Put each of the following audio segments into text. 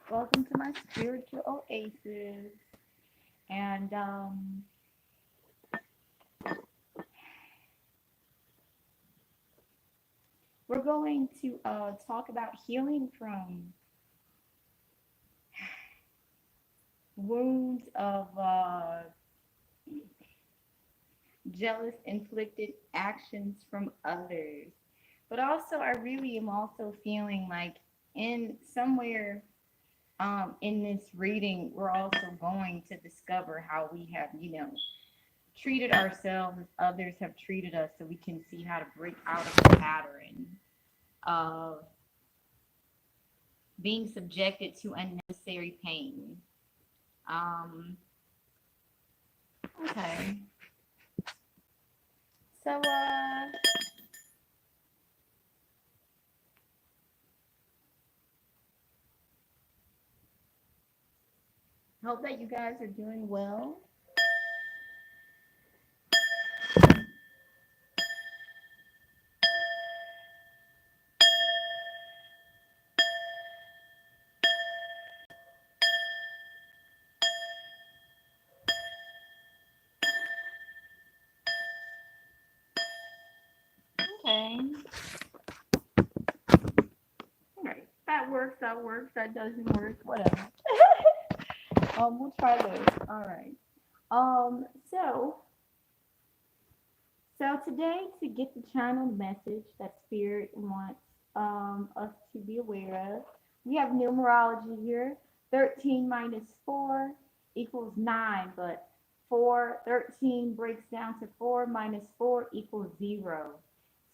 Welcome to my spiritual oasis. And we're going to talk about healing from wounds of jealous inflicted actions from others. But also, I really am also feeling like in somewhere in this reading, we're also going to discover how we have, treated ourselves as others have treated us so we can see how to break out of the pattern of being subjected to unnecessary pain. Um, okay. So, hope that you guys are doing well. Okay. All right. That works. That works. That doesn't work. Whatever. We'll try this. All right. Um, so, so today to get the channel message that Spirit wants us to be aware of, we have numerology here. 13 minus 4 equals 9, but 13 breaks down to 4 minus 4 equals 0.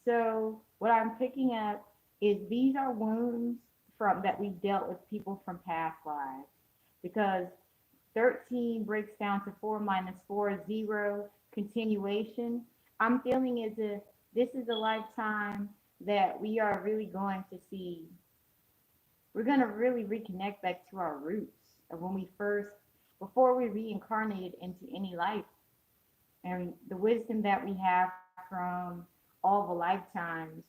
So what I'm picking up is these are wounds from that we dealt with people from past lives because 13 breaks down to 4 minus 4, 0, continuation. I'm feeling as if this is a lifetime that we are really going to see. We're going to really reconnect back to our roots of when we first, before we reincarnated into any life. And the wisdom that we have from all the lifetimes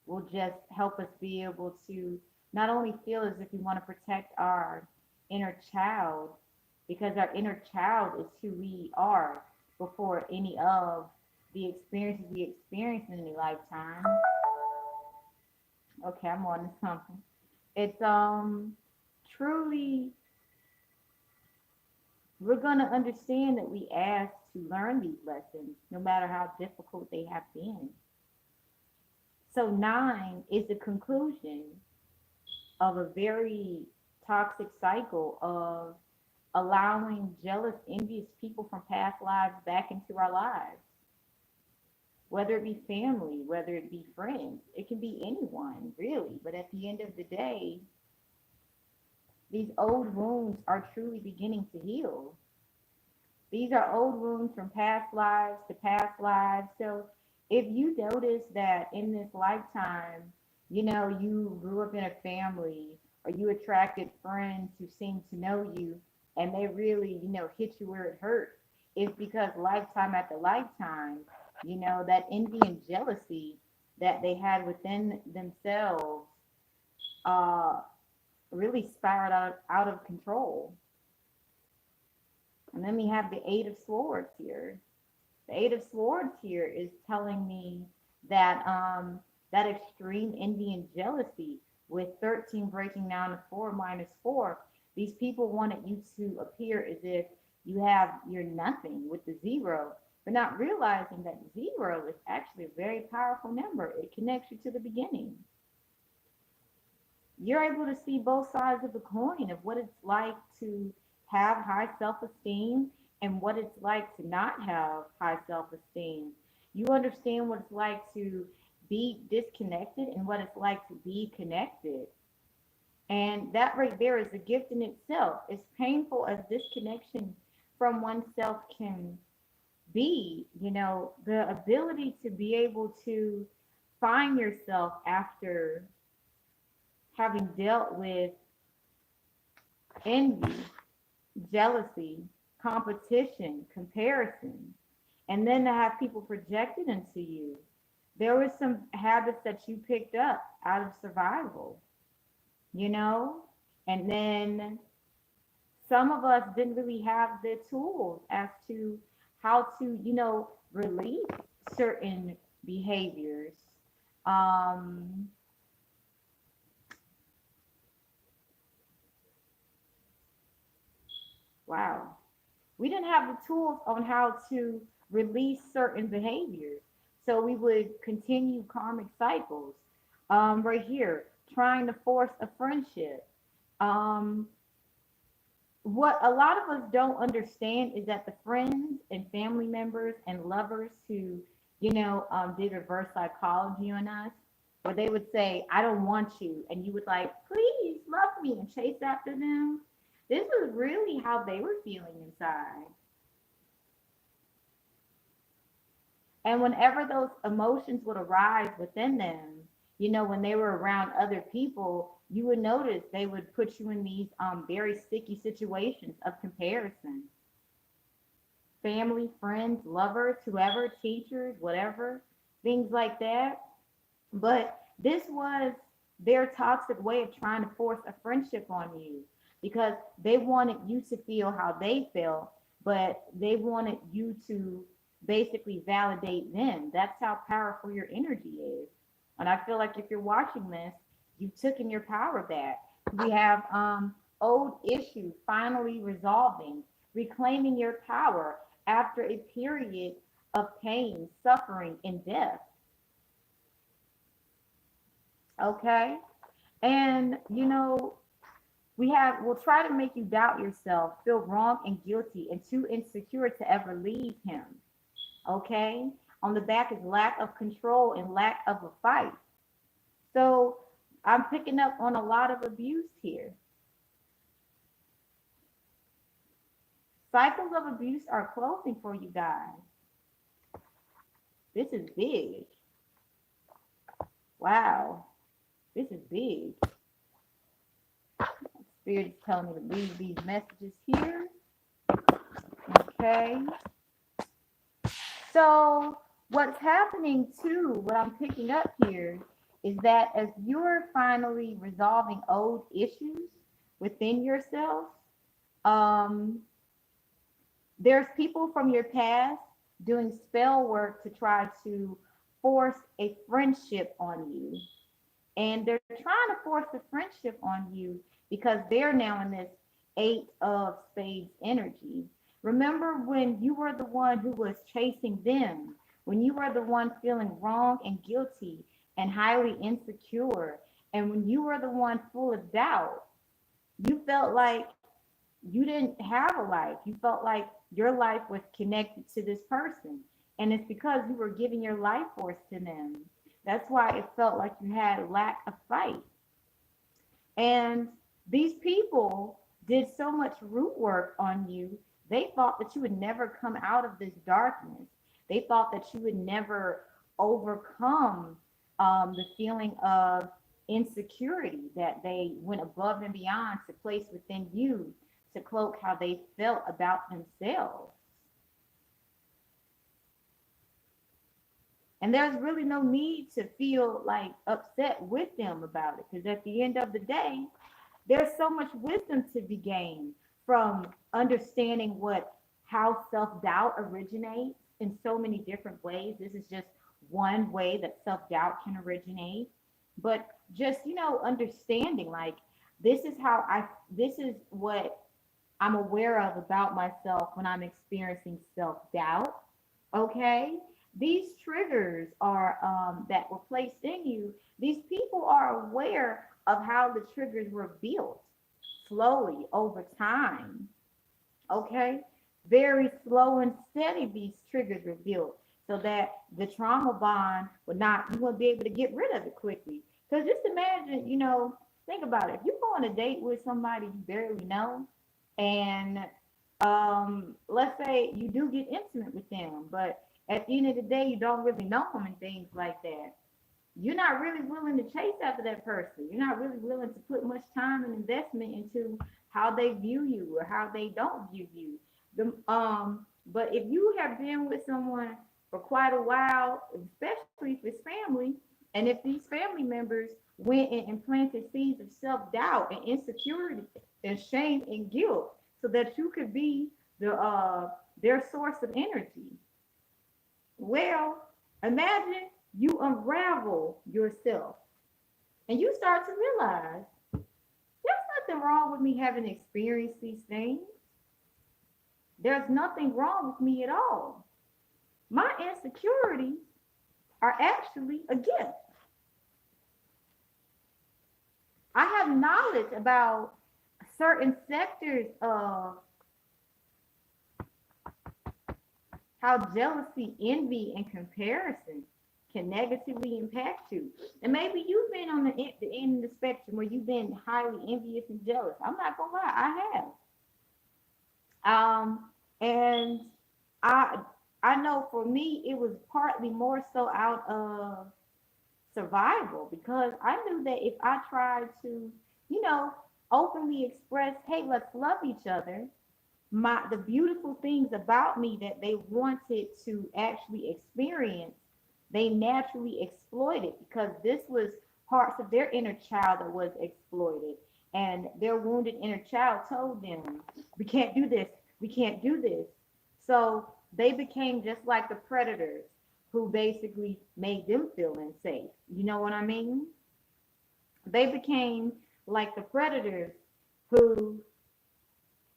will just help us be able to not only feel as if we want to protect our inner child, because our inner child is who we are before any of the experiences we experience in any lifetime. Okay, I'm on to something. It's truly we're gonna understand that we asked to learn these lessons, no matter how difficult they have been. So 9 is the conclusion of a very toxic cycle of allowing jealous, envious people from past lives back into our lives, whether it be family, whether it be friends. It can be anyone, really. But at the end of the day, these old wounds are truly beginning to heal. These are old wounds from past lives to past lives. So if you notice that in this lifetime, you grew up in a family or you attracted friends who seemed to know you and they really, hit you where it hurt, it's because lifetime after lifetime, that envy and jealousy that they had within themselves uh, really spiraled out of control. And then we have the Eight of Swords here. The Eight of Swords here is telling me that that extreme envy and jealousy with 13 breaking down to 4 minus 4, these people wanted you to appear as if you're nothing with the zero, but not realizing that zero is actually a very powerful number. It connects you to the beginning. You're able to see both sides of the coin of what it's like to have high self esteem and what it's like to not have high self esteem. You understand what it's like to be disconnected and what it's like to be connected. And that right there is a gift in itself. As painful as disconnection from oneself can be, the ability to be able to find yourself after having dealt with envy, jealousy, competition, comparison, and then to have people projected into you. There were some habits that you picked up out of survival, you know? And then some of us didn't really have the tools as to how to, release certain behaviors. Um, wow. We didn't have the tools on how to release certain behaviors. So we would continue karmic cycles. Right here, trying to force a friendship. Um, what a lot of us don't understand is that the friends and family members and lovers who, did reverse psychology on us, where they would say, I don't want you, and you would like, please love me and chase after them. This was really how they were feeling inside. And whenever those emotions would arise within them, when they were around other people, you would notice they would put you in these very sticky situations of comparison. Family, friends, lovers, whoever, teachers, whatever, things like that. But this was their toxic way of trying to force a friendship on you because they wanted you to feel how they felt, but they wanted you to basically validate them. That's how powerful your energy is. And I feel like if you're watching this, you've taken your power back. We have old issues finally resolving, reclaiming your power after a period of pain, suffering, and death. Okay. And we'll try to make you doubt yourself, feel wrong and guilty, and too insecure to ever leave him. Okay. On the back is lack of control and lack of a fight. So I'm picking up on a lot of abuse here. Cycles of abuse are closing for you guys. This is big. Wow. This is big. Spirit is telling me to leave these messages here. Okay. So what's happening too, what I'm picking up here is that as you're finally resolving old issues within yourself, um, there's people from your past doing spell work to try to force a friendship on you. And they're trying to force a friendship on you because they're now in this eight of spades energy. Remember when you were the one who was chasing them, when you were the one feeling wrong and guilty and highly insecure, and when you were the one full of doubt, you felt like you didn't have a life. You felt like your life was connected to this person. And it's because you were giving your life force to them. That's why it felt like you had a lack of fight. And these people did so much root work on you, they thought that you would never come out of this darkness. They thought that you would never overcome the feeling of insecurity that they went above and beyond to place within you to cloak how they felt about themselves. And there's really no need to feel like upset with them about it because at the end of the day, there's so much wisdom to be gained from understanding what how self-doubt originates in so many different ways. This is just one way that self-doubt can originate. But just, understanding like this is what I'm aware of about myself when I'm experiencing self-doubt. Okay? These triggers are that were placed in you. These people are aware of how the triggers were built slowly over time. Okay, very slow and steady. These triggers were built so that the trauma bond would not you wouldn't be able to get rid of it quickly. Because just imagine, think about it. If you go on a date with somebody you barely know, and let's say you do get intimate with them, but at the end of the day, you don't really know them and things like that. You're not really willing to chase after that person. You're not really willing to put much time and investment into how they view you or how they don't view you. But if you have been with someone for quite a while, especially if it's family, and if these family members went and implanted seeds of self-doubt and insecurity and shame and guilt so that you could be their source of energy. Well, imagine you unravel yourself and you start to realize there's nothing wrong with me having experienced these things. There's nothing wrong with me at all. My insecurities are actually a gift. I have knowledge about certain sectors of how jealousy, envy, and comparison can negatively impact you. And maybe you've been on the end of the spectrum where you've been highly envious and jealous. I'm not gonna lie, I have. And I I know for me it was partly more so out of survival because I knew that if I tried to, you know, openly express, hey, let's love each other, the beautiful things about me that they wanted to actually experience, they naturally exploited because this was parts of their inner child that was exploited. And their wounded inner child told them, we can't do this, we can't do this. So they became just like the predators who basically made them feel unsafe. You know what I mean? They became like the predators who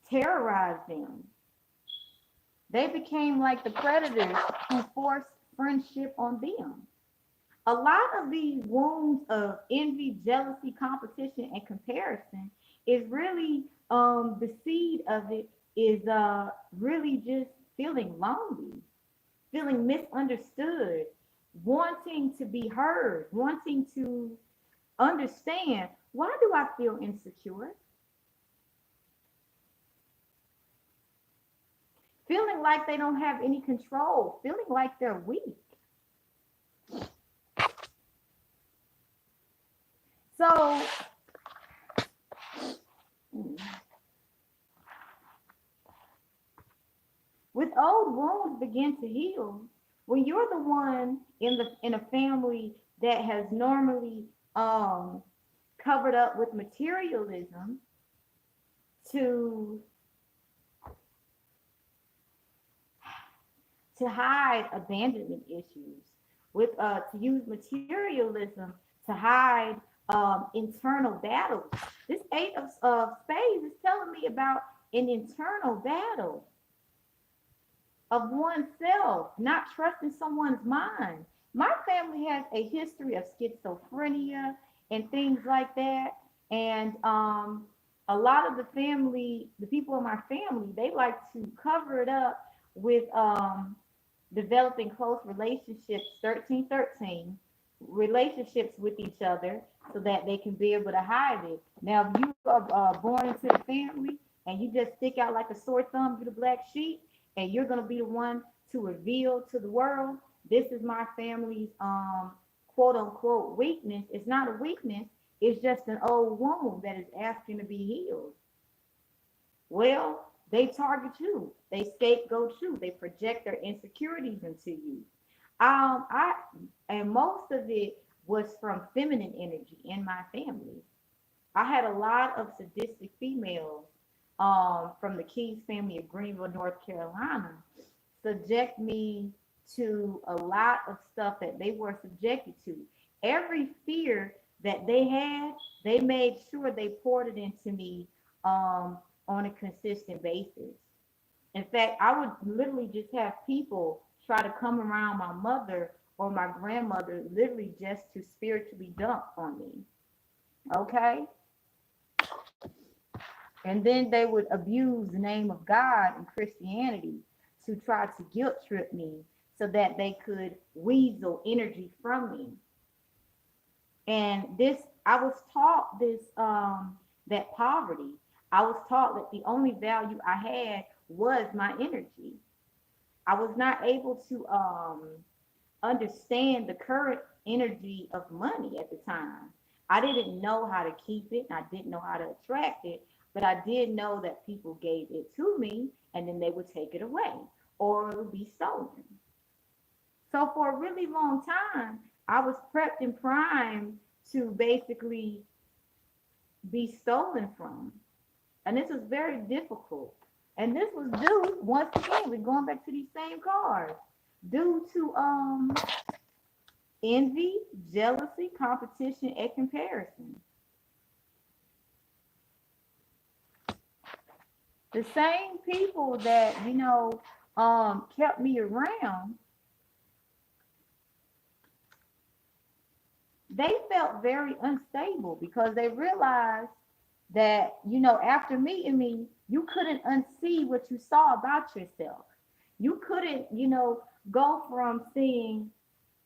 terrorized them. They became like the predators who forced friendship on them. A lot of these wounds of envy, jealousy, competition, and comparison is really the seed of it is really just feeling lonely, feeling misunderstood, wanting to be heard, wanting to understand why do I feel insecure, feeling like they don't have any control, feeling like they're weak. So with old wounds begin to heal, when you're the one in a family that has normally um, covered up with materialism to hide abandonment issues, with to use materialism to hide internal battles. This eight of spades is telling me about an internal battle of oneself, not trusting someone's mind. My family has a history of schizophrenia and things like that. And a lot of the people in my family, they like to cover it up with developing close relationships, 1313 relationships with each other so that they can be able to hide it. Now, if you are born into the family and you just stick out like a sore thumb, you're the black sheep, and you're going to be the one to reveal to the world, this is my family's quote unquote weakness. It's not a weakness, it's just an old wound that is asking to be healed. Well, they target you, they scapegoat you, they project their insecurities into you. I and most of it was from feminine energy in my family. I had a lot of sadistic females from the Keys family of Greenville, North Carolina, subject me to a lot of stuff that they were subjected to. Every fear that they had, they made sure they poured it into me on a consistent basis. In fact, I would literally just have people try to come around my mother or my grandmother literally just to spiritually dump on me. Okay? And then they would abuse the name of God and Christianity to try to guilt trip me so that they could weasel energy from me. And this, I was taught this, that poverty. I was taught that the only value I had was my energy. I was not able to understand the current energy of money at the time. I didn't know how to keep it, and I didn't know how to attract it, but I did know that people gave it to me and then they would take it away or it would be stolen. So for a really long time, I was prepped and primed to basically be stolen from. And this was very difficult. And this was due, once again, we're going back to these same cards, due to envy, jealousy, competition, and comparison. The same people that, kept me around, they felt very unstable because they realized that, after meeting me, you couldn't unsee what you saw about yourself. You couldn't, go from seeing,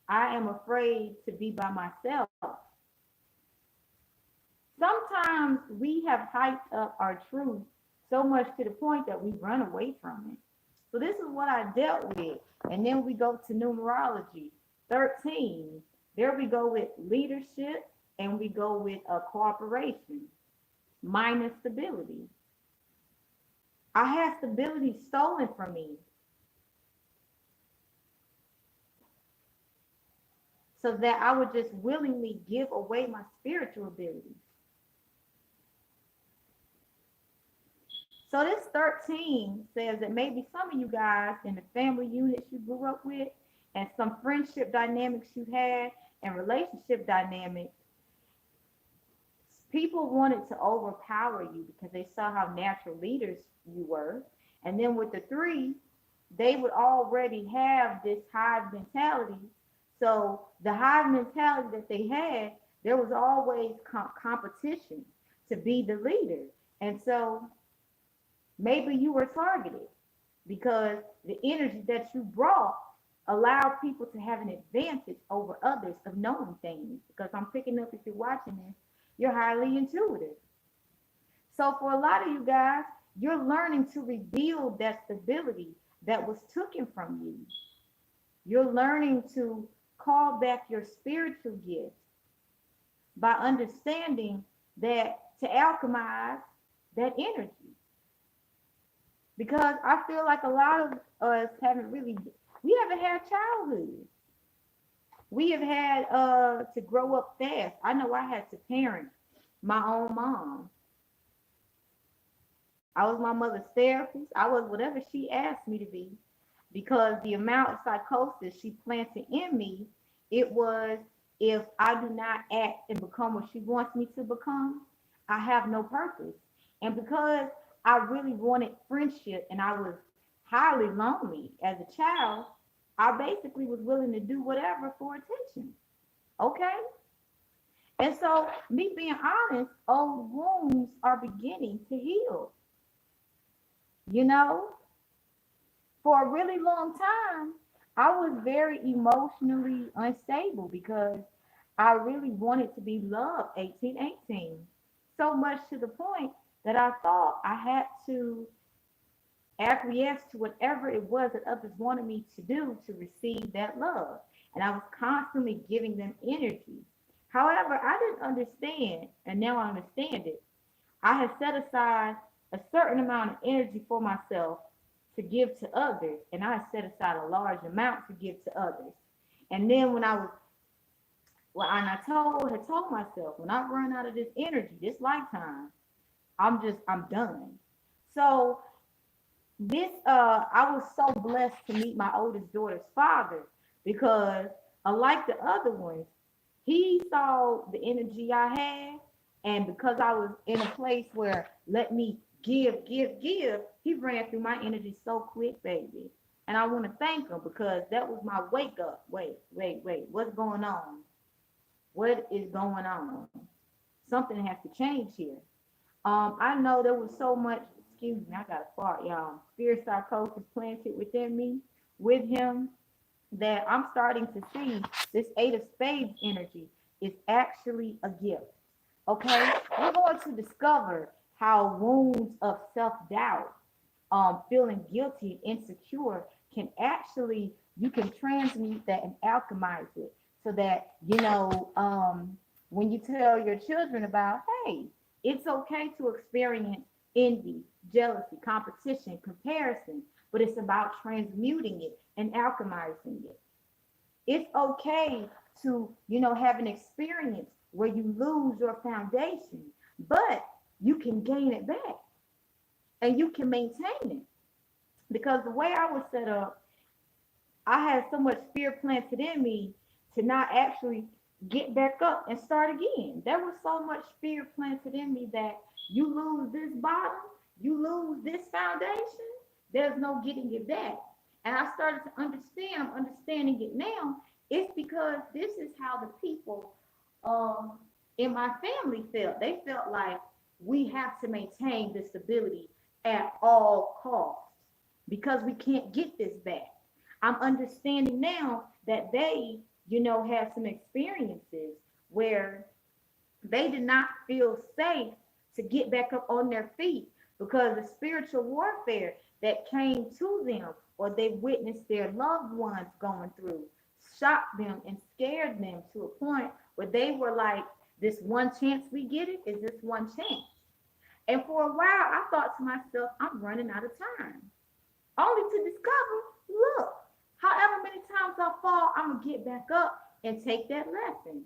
I am afraid to be by myself. Sometimes we have hyped up our truth so much to the point that we run away from it. So this is what I dealt with. And then we go to numerology, 13. There we go with leadership, and we go with cooperation minus stability. I had stability stolen from me so that I would just willingly give away my spiritual abilities. So this 13 says that maybe some of you guys in the family units you grew up with and some friendship dynamics you had and relationship dynamics, people wanted to overpower you because they saw how natural leaders you were. And then with the three, they would already have this hive mentality. So the hive mentality that they had, there was always competition to be the leader. And so maybe you were targeted because the energy that you brought allowed people to have an advantage over others of knowing things. Because I'm picking up, if you're watching this, you're highly intuitive. So for a lot of you guys, you're learning to rebuild that stability that was taken from you. You're learning to call back your spiritual gifts by understanding that to alchemize that energy. Because I feel like a lot of us we haven't had childhood. We have had to grow up fast. I know I had to parent my own mom. I was my mother's therapist. I was whatever she asked me to be because the amount of psychosis she planted in me, it was, if I do not act and become what she wants me to become, I have no purpose. And because I really wanted friendship and I was highly lonely as a child, I basically was willing to do whatever for attention. Okay? And so, me being honest, old wounds are beginning to heal. You know, for a really long time, I was very emotionally unstable because I really wanted to be loved 1818. So much to the point that I thought I had to acquiesce to whatever it was that others wanted me to do to receive that love. And I was constantly giving them energy. However, I didn't understand, and now I understand it. I had set aside a certain amount of energy for myself to give to others, and I set aside a large amount to give to others. And then when I was, well, and I had told myself, when I run out of this energy, this lifetime, I'm done. So this, I was so blessed to meet my oldest daughter's father because, unlike the other ones, he saw the energy I had, and because I was in a place where let me give, give, give, he ran through my energy so quick, baby. And I want to thank him because that was my wake up. Wait, what's going on? What is going on? Something has to change here. I know there was so much, excuse me, I got a fart, y'all. Fear psychosis planted within me with him that I'm starting to see this Eight of Spades energy is actually a gift. Okay, we're going to discover how wounds of self-doubt, feeling guilty and insecure can actually, you can transmute that and alchemize it so that, when you tell your children about, hey, it's okay to experience envy, jealousy, competition, comparison, but it's about transmuting it and alchemizing it. It's okay to, have an experience where you lose your foundation, but you can gain it back and you can maintain it. Because the way I was set up, I had so much fear planted in me to not actually get back up and start again. There was so much fear planted in me that you lose this bottom, you lose this foundation, there's no getting it back. And I started to understand, I'm understanding it now. It's because this is how the people um, in my family felt. They felt like we have to maintain this stability at all costs because we can't get this back. I'm understanding now that they, have some experiences where they did not feel safe to get back up on their feet because the spiritual warfare that came to them or they witnessed their loved ones going through shocked them and scared them to a point where they were like, this one chance we get it is this one chance. And for a while, I thought to myself, I'm running out of time. Only to discover, look, however many times I fall, I'm going to get back up and take that lesson.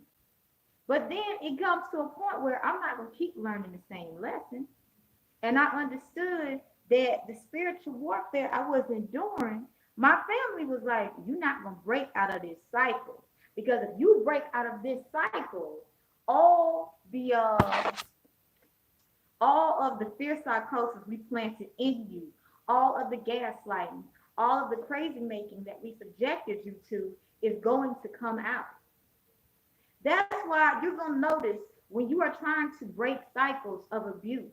But then it comes to a point where I'm not going to keep learning the same lesson. And I understood that the spiritual warfare I was enduring, my family was like, you're not going to break out of this cycle. Because if you break out of this cycle, all the all of the fear psychosis we planted in you, all of the gaslighting, all of the crazy making that we subjected you to is going to come out. That's why you're going to notice when you are trying to break cycles of abuse,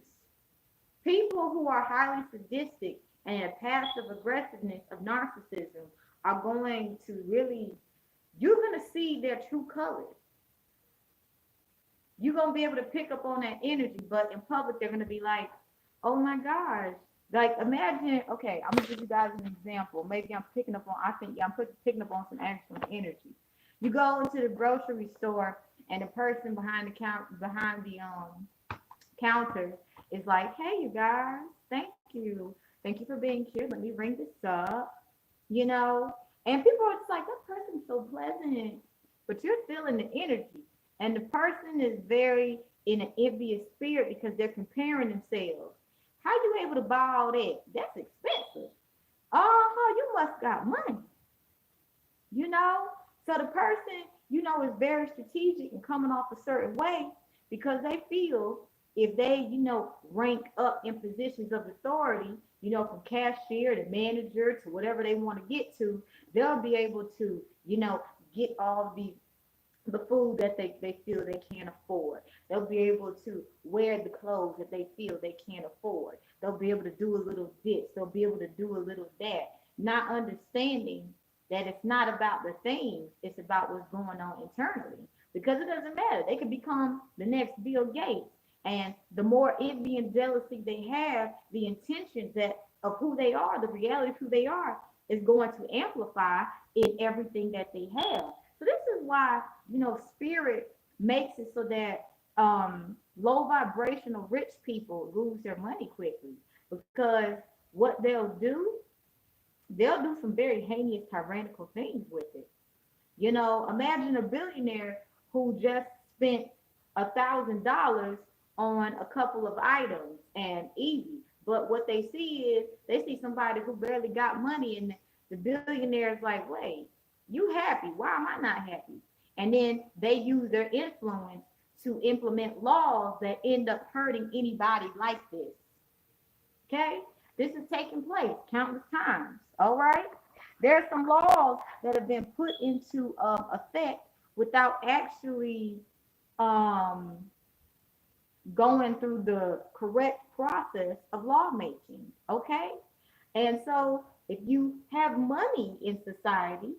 people who are highly sadistic and a passive aggressiveness of narcissism are going to really, you're going to see their true colors. You're going to be able to pick up on that energy, but in public, they're going to be like, oh my gosh. Like, imagine, okay, I'm going to give you guys an example. Maybe I'm picking up on, I think, yeah, I'm picking up on some actual energy. You go into the grocery store, and the person behind the counter is like, hey, you guys, thank you for being here. Let me bring this up, you know. And people are just like, that person's so pleasant, but you're feeling the energy, and the person is very in an envious spirit because they're comparing themselves. How you able to buy all that? That's expensive. Oh, you must got money, you know? So the person, is very strategic and coming off a certain way because they feel if they, rank up in positions of authority, from cashier to manager to whatever they want to get to, they'll be able to, get all the food that they feel they can't afford. They'll be able to wear the clothes that they feel they can't afford. They'll be able to do a little this. They'll be able to do a little that. Not understanding that it's not about the things, it's about what's going on internally. Because it doesn't matter. They could become the next Bill Gates. And the more envy and jealousy they have, the intentions that of who they are, the reality of who they are, is going to amplify in everything that they have. So this is why, spirit makes it so that low vibrational rich people lose their money quickly. Because what they'll do some very heinous, tyrannical things with it. Imagine a billionaire who just spent $1,000 on a couple of items and easy. But what they see is they see somebody who barely got money, and the billionaire is like, wait, you happy? Why am I not happy? And then they use their influence to implement laws that end up hurting anybody like this. Okay? This is taking place countless times. All right? There are some laws that have been put into effect without actually um, going through the correct process of lawmaking. Okay? And so if you have money in society,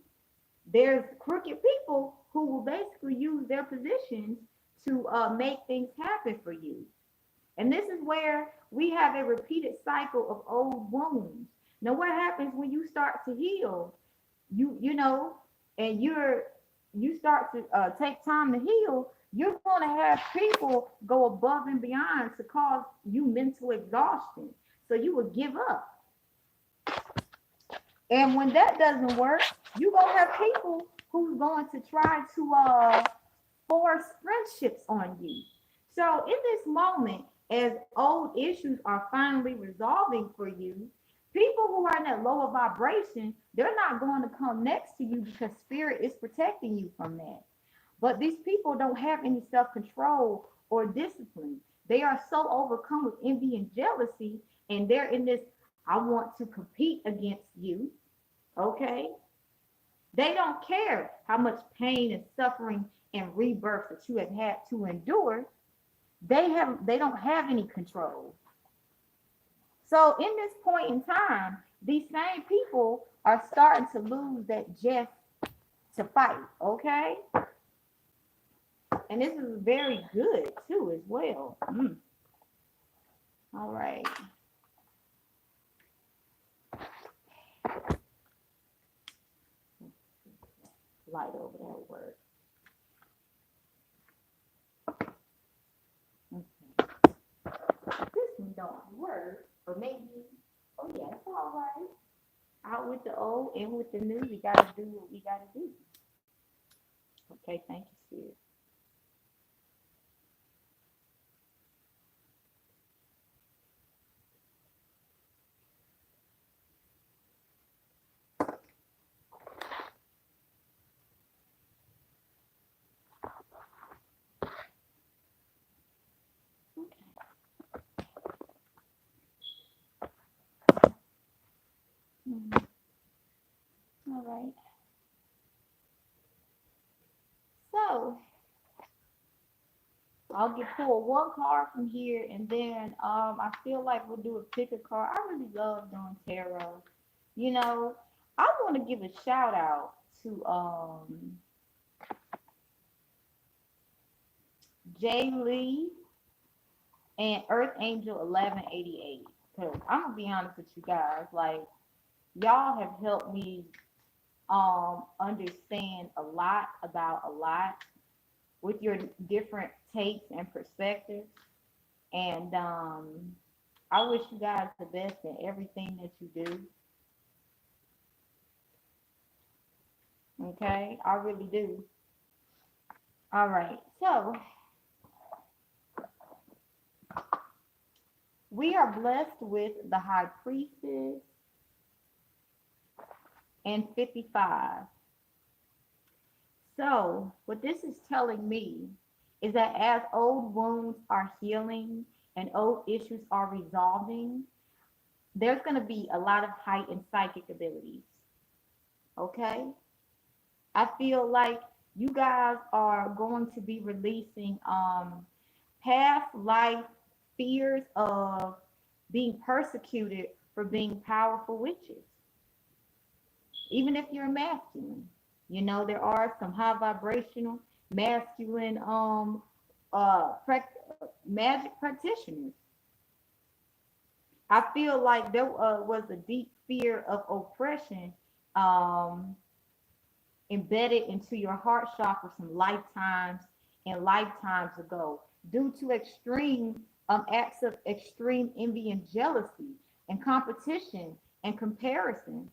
there's crooked people who will basically use their positions to make things happen for you. And this is where we have a repeated cycle of old wounds. Now, what happens when you start to heal? And you start to take time to heal. You're going to have people go above and beyond to cause you mental exhaustion. So you will give up. And when that doesn't work, you're going to have people who's going to try to force friendships on you. So in this moment, as old issues are finally resolving for you, people who are in that lower vibration, they're not going to come next to you because spirit is protecting you from that. But these people don't have any self control or discipline. They are so overcome with envy and jealousy, and they're in this I want to compete against you. Okay? They don't care how much pain and suffering and rebirth that you have had to endure. They don't have any control. So in this point in time, these same people are starting to lose that just to fight. Okay? And this is very good too as well. All right. Light over that word. Okay. This one don't work. Or maybe, oh yeah, it's all right. Out with the old, in with the new. We gotta do what we gotta do. Okay, thank you, Spirit. Okay. Mhm. All right. So I'll get pull one card from here, and then I feel like we'll do a pick a card. I really love doing tarot. You know, I want to give a shout out to Jay Lee and Earth Angel 1188. Cause I'm gonna be honest with you guys, like y'all have helped me understand a lot about a lot with your different takes and perspectives. And I wish you guys the best in everything that you do. Okay, I really do. All right, so we are blessed with the High Priestess and 55. So, what this is telling me is that as old wounds are healing and old issues are resolving, there's going to be a lot of heightened psychic abilities. Okay? I feel like you guys are going to be releasing past life fears of being persecuted for being powerful witches, even if you're masculine. You know, there are some high vibrational masculine magic practitioners. I feel like there was a deep fear of oppression um, embedded into your heart chakra from lifetimes and lifetimes ago due to extreme acts of extreme envy and jealousy and competition and comparison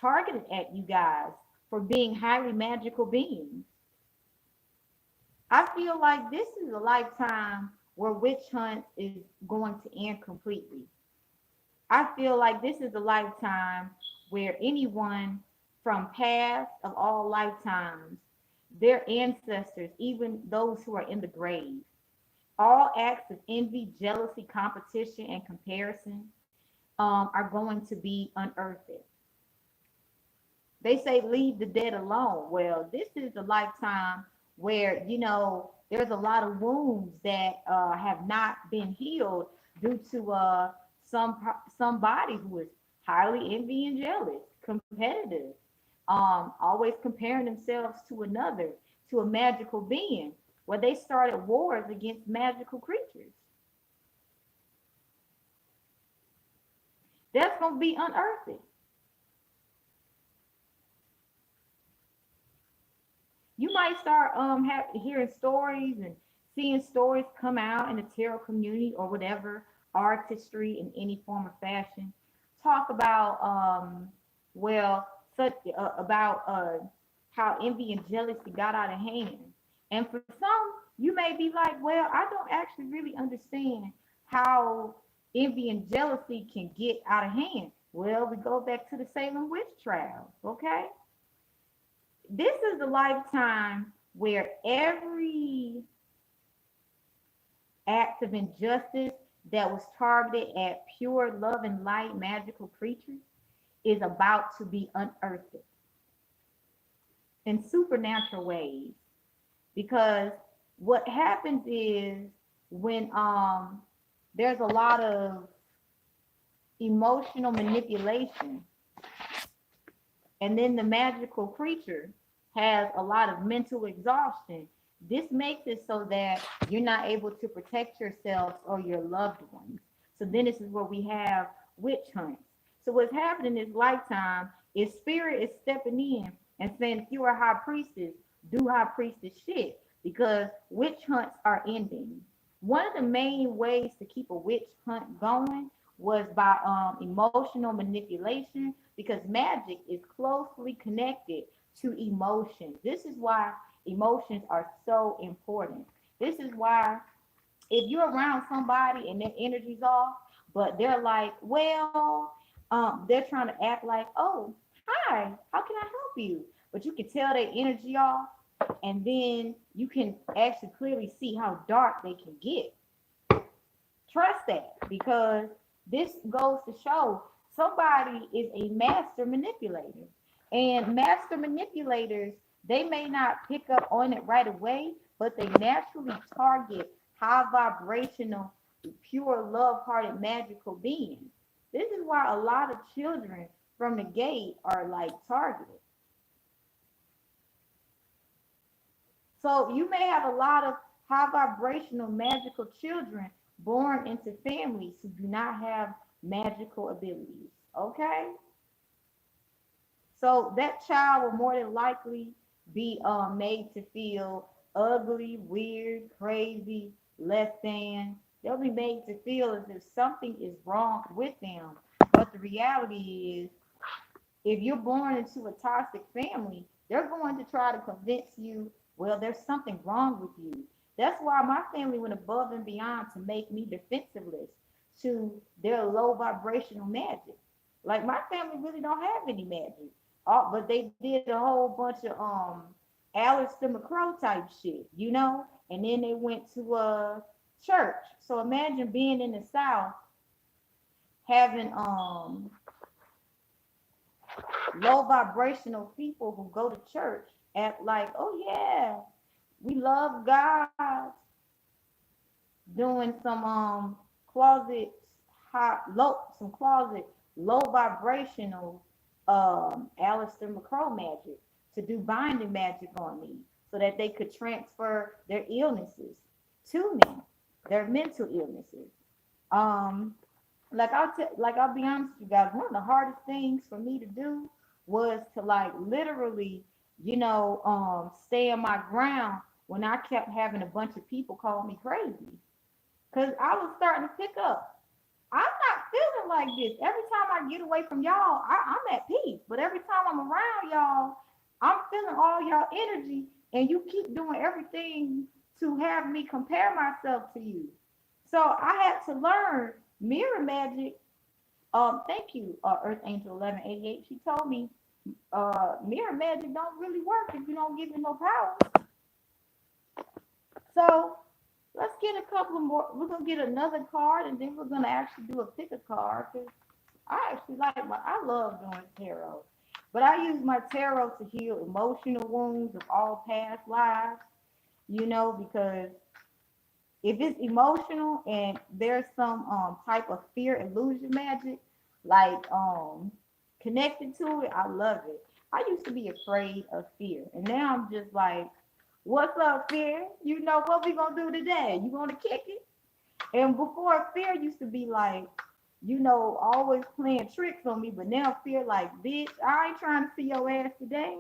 targeted at you guys for being highly magical beings. I feel like this is a lifetime where witch hunt is going to end completely. I feel like this is a lifetime where anyone from past of all lifetimes, their ancestors, even those who are in the grave, all acts of envy, jealousy, competition, and comparison are going to be unearthed. They say leave the dead alone. Well, this is a lifetime where, you know, there's a lot of wounds that have not been healed due to somebody who is highly envy and jealous, competitive, always comparing themselves to another, to a magical being, where they started wars against magical creatures. That's going to be unearthed. You might start hearing stories and seeing stories come out in the tarot community or whatever artistry in any form or fashion talk about well such about how envy and jealousy got out of hand, And for some, you may be like, well, I don't actually really understand how envy and jealousy can get out of hand. Well, we go back to the Salem witch trials, okay? This is the lifetime where every act of injustice that was targeted at pure love and light magical creatures is about to be unearthed in supernatural ways. Because what happens is when there's a lot of emotional manipulation, and then the magical creature has a lot of mental exhaustion. This makes it so that you're not able to protect yourselves or your loved ones. So then this is where we have witch hunts. So what's happening in this lifetime is spirit is stepping in and saying, if you're a high priestess, do high priestess shit, because witch hunts are ending. One of the main ways to keep a witch hunt going was by emotional manipulation, because magic is closely connected to emotions. This is why emotions are so important. This is why if you're around somebody and their energy's off, but they're like, well, they're trying to act like, oh, hi, how can I help you? But you can tell their energy off, and then you can actually clearly see how dark they can get. Trust that, because this goes to show somebody is a master manipulator. And master manipulators, they may not pick up on it right away, but they naturally target high vibrational, pure love hearted magical beings. This is why a lot of children from the gate are like targeted. So you may have a lot of high vibrational magical children born into families who do not have magical abilities. Okay? So that child will more than likely be made to feel ugly, weird, crazy, less than. They'll be made to feel as if something is wrong with them. But the reality is, if you're born into a toxic family, they're going to try to convince you, well, there's something wrong with you. That's why my family went above and beyond to make me defensiveless to their low vibrational magic. Like my family really don't have any magic, but they did a whole bunch of Alistair McCrow type shit, and then they went to a church. So imagine being in the South having low vibrational people who go to church act like, oh yeah, we love God, doing some closet some closet low vibrational Alistair McCrow magic to do binding magic on me so that they could transfer their illnesses to me, their mental illnesses. Um, like I'll be honest with you guys, one of the hardest things for me to do was to like literally, stay on my ground when I kept having a bunch of people call me crazy. Cause I was starting to pick up. I'm not feeling like this. Every time I get away from y'all, I'm at peace. But every time I'm around y'all, I'm feeling all y'all energy, and you keep doing everything to have me compare myself to you. So I had to learn mirror magic. Thank you, Earth Angel 1188. She told me mirror magic don't really work if you don't give it no power. So let's get a couple more. We're gonna get another card, and then we're gonna actually do a pick a card. Cause I actually I love doing tarot, but I use my tarot to heal emotional wounds of all past lives. Because if it's emotional and there's some type of fear illusion magic, like connected to it, I love it. I used to be afraid of fear, and now I'm just like, what's up, fear? You know what we gonna do today? You gonna kick it? And before, fear used to be like, always playing tricks on me, but now fear like, bitch, I ain't trying to see your ass today.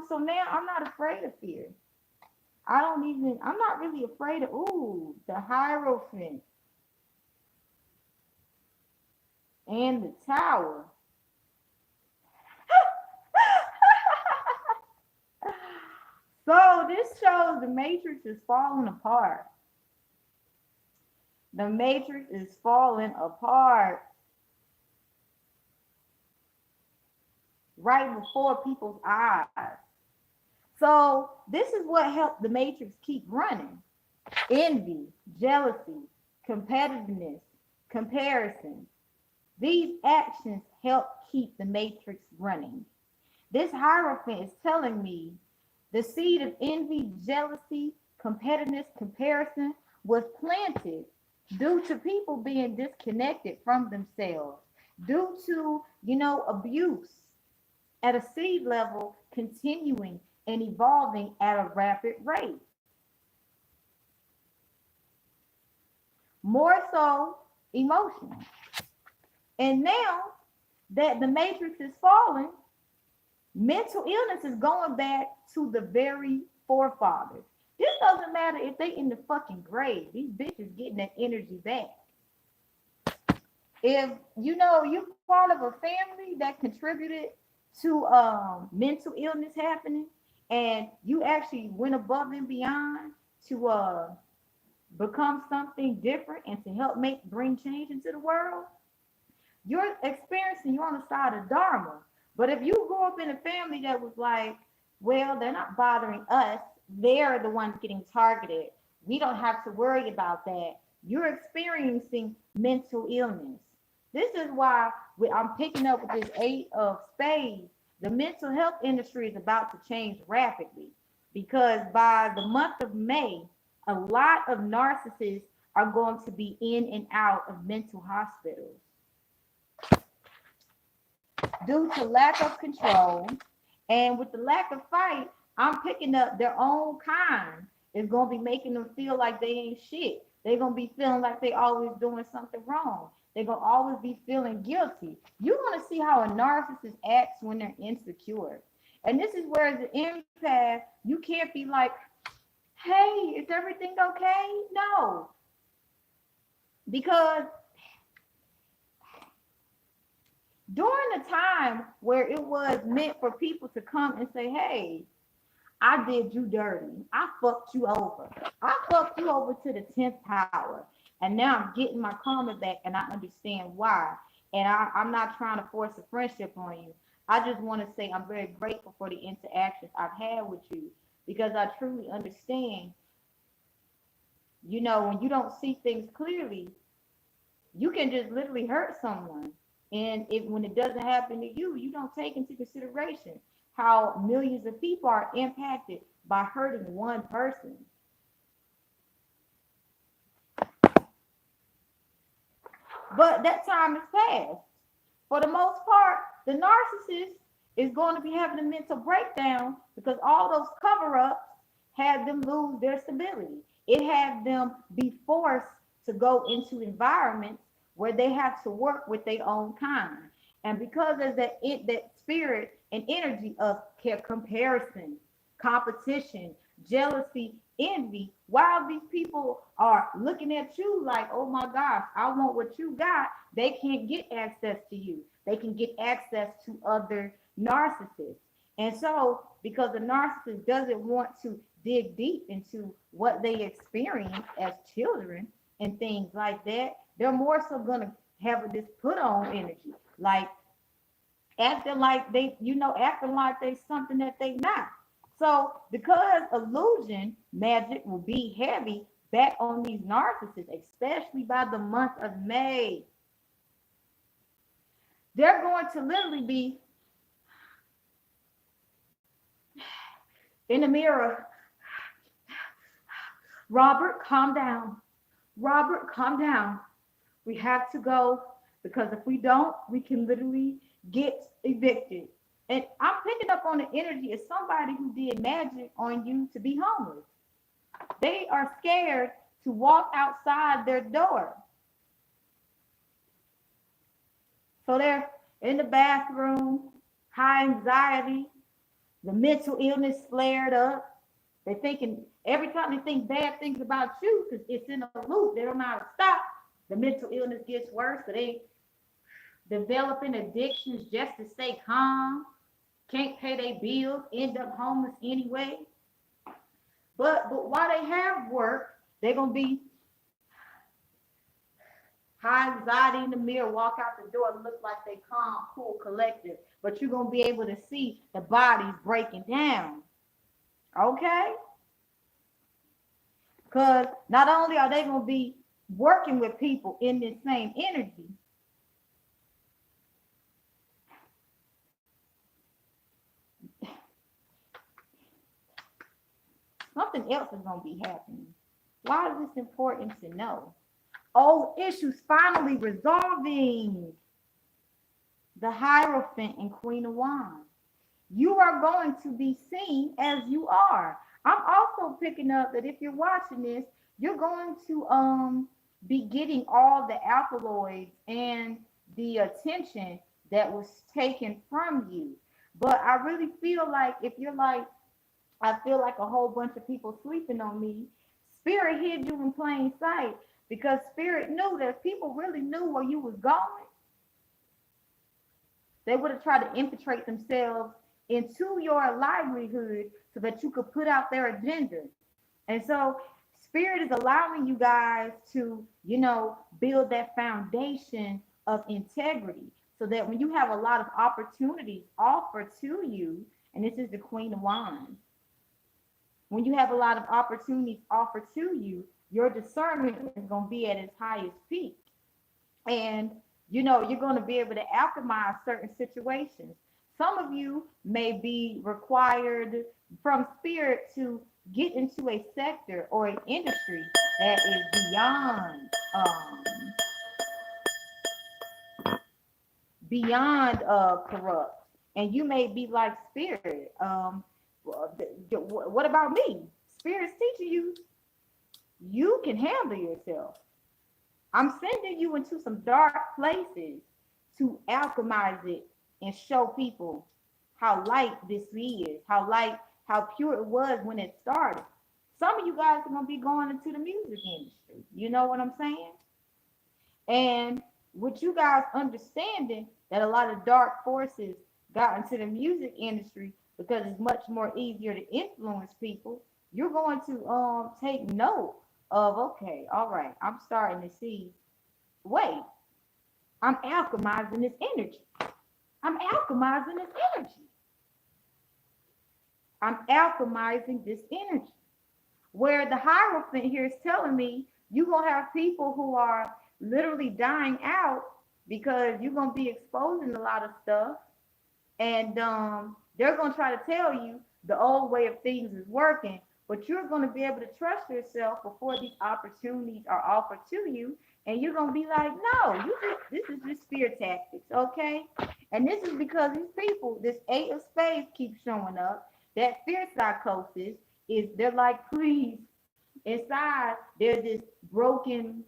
So now I'm not afraid of fear. I'm not really afraid of, ooh, the Hierophant and the Tower. So this shows the matrix is falling apart. The matrix is falling apart right before people's eyes. So this is what helped the matrix keep running. Envy, jealousy, competitiveness, comparison. These actions help keep the matrix running. This hierophant is telling me the seed of envy, jealousy, competitiveness, comparison was planted due to people being disconnected from themselves, due to, abuse at a seed level continuing and evolving at a rapid rate. More so emotional. And now that the matrix is falling, mental illness is going back to the very forefathers. This doesn't matter if they in the fucking grave. These bitches getting that energy back. If you part of a family that contributed to mental illness happening, and you actually went above and beyond to become something different and to help bring change into the world, you're experiencing, you're on the side of Dharma. But if you grew up in a family that was like, well, they're not bothering us, they're the ones getting targeted, we don't have to worry about that, you're experiencing mental illness. This is why I'm picking up with this eight of spades. The mental health industry is about to change rapidly because by the month of May, a lot of narcissists are going to be in and out of mental hospitals due to lack of control. And with the lack of fight, I'm picking up their own kind is going to be making them feel like they ain't shit. They're going to be feeling like they always doing something wrong. They're going to always be feeling guilty. You're going to see how a narcissist acts when they're insecure. And this is where the empath, you can't be like, hey, is everything okay? No. Because during the time where it was meant for people to come and say, hey, I did you dirty. I fucked you over. I fucked you over to the 10th power. And now I'm getting my karma back and I understand why. And I'm not trying to force a friendship on you. I just want to say I'm very grateful for the interactions I've had with you because I truly understand, when you don't see things clearly, you can just literally hurt someone. And when it doesn't happen to you, you don't take into consideration how millions of people are impacted by hurting one person. But that time is past. For the most part, the narcissist is going to be having a mental breakdown because all those cover-ups had them lose their stability. It had them be forced to go into environments where they have to work with their own kind. And because of that spirit and energy of comparison, competition, jealousy, envy, while these people are looking at you like, oh my gosh, I want what you got, they can't get access to you. They can get access to other narcissists. And so, because the narcissist doesn't want to dig deep into what they experienced as children and things like that, they're more so going to have this put on energy, like acting like acting like they something that they not. So because illusion magic will be heavy back on these narcissists, especially by the month of May, they're going to literally be in the mirror. Robert, calm down. Robert, calm down. We have to go because if we don't, we can literally get evicted. And I'm picking up on the energy of somebody who did magic on you to be homeless. They are scared to walk outside their door. So they're in the bathroom, high anxiety, the mental illness flared up. They're thinking every time they think bad things about you, because it's in a loop, they don't know how to stop. The mental illness gets worse, so they developing addictions just to stay calm, can't pay their bills, end up homeless anyway. But while they have work, they're gonna be high anxiety in the mirror, walk out the door, look like they calm, cool, collective. But you're gonna be able to see the bodies breaking down. Okay? Because not only are they gonna be working with people in this same energy, something else is gonna be happening. Why is this important to know? Old issues finally resolving. The Hierophant and Queen of Wands. You are going to be seen as you are. I'm also picking up that if you're watching this, you're going to be getting all the alkaloids and the attention that was taken from you. But I really feel like if you're like, I feel like a whole bunch of people sleeping on me, spirit hid you in plain sight because spirit knew that if people really knew where you was going, they would have tried to infiltrate themselves into your livelihood so that you could put out their agenda. And so spirit is allowing you guys to, build that foundation of integrity so that when you have a lot of opportunities offered to you, and this is the Queen of Wands, when you have a lot of opportunities offered to you, your discernment is going to be at its highest peak. And you're going to be able to alchemize certain situations. Some of you may be required from spirit to get into a sector or an industry that is beyond corrupt, and you may be like spirit. What about me? Spirit's teaching you you can handle yourself. I'm sending you into some dark places to alchemize it and show people how light this is, how light, how pure it was when it started. Some of you guys are going to be going into the music industry. You know what I'm saying? And with you guys understanding that a lot of dark forces got into the music industry because it's much more easier to influence people, you're going to take note of, okay, all right, I'm starting to see, wait, I'm alchemizing this energy. I'm alchemizing this energy. I'm alchemizing this energy. Where the Hierophant here is telling me you're going to have people who are literally dying out because you're going to be exposing a lot of stuff. And they're going to try to tell you the old way of things is working, but you're going to be able to trust yourself before these opportunities are offered to you. And you're going to be like, no, this is just fear tactics, okay? And this is because these people, this Eight of Spades keeps showing up. That fear psychosis is, they're like, please, inside, there's this broken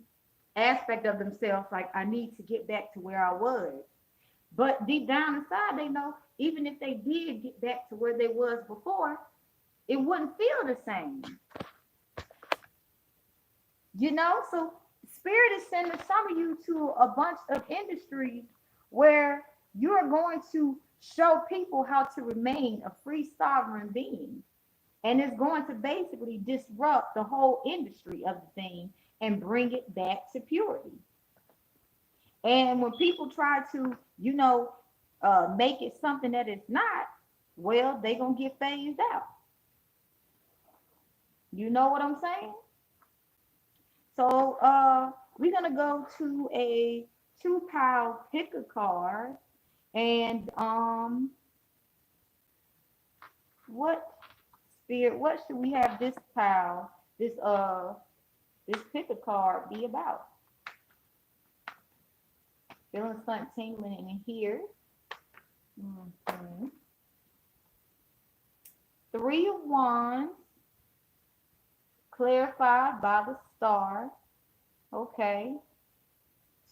aspect of themselves, like, I need to get back to where I was. But deep down inside, they know even if they did get back to where they was before, it wouldn't feel the same. So spirit is sending some of you to a bunch of industries where you're going to show people how to remain a free sovereign being. And it's going to basically disrupt the whole industry of the thing and bring it back to purity. And when people try to, make it something that it's not, well, they're going to get phased out. You know what I'm saying? So we're going to go to a two-pile pick a card. And what what should we have this pile, this pick a card be about? Feeling something tingling in here. Mm-hmm. Three of Wands, clarified by the star. Okay.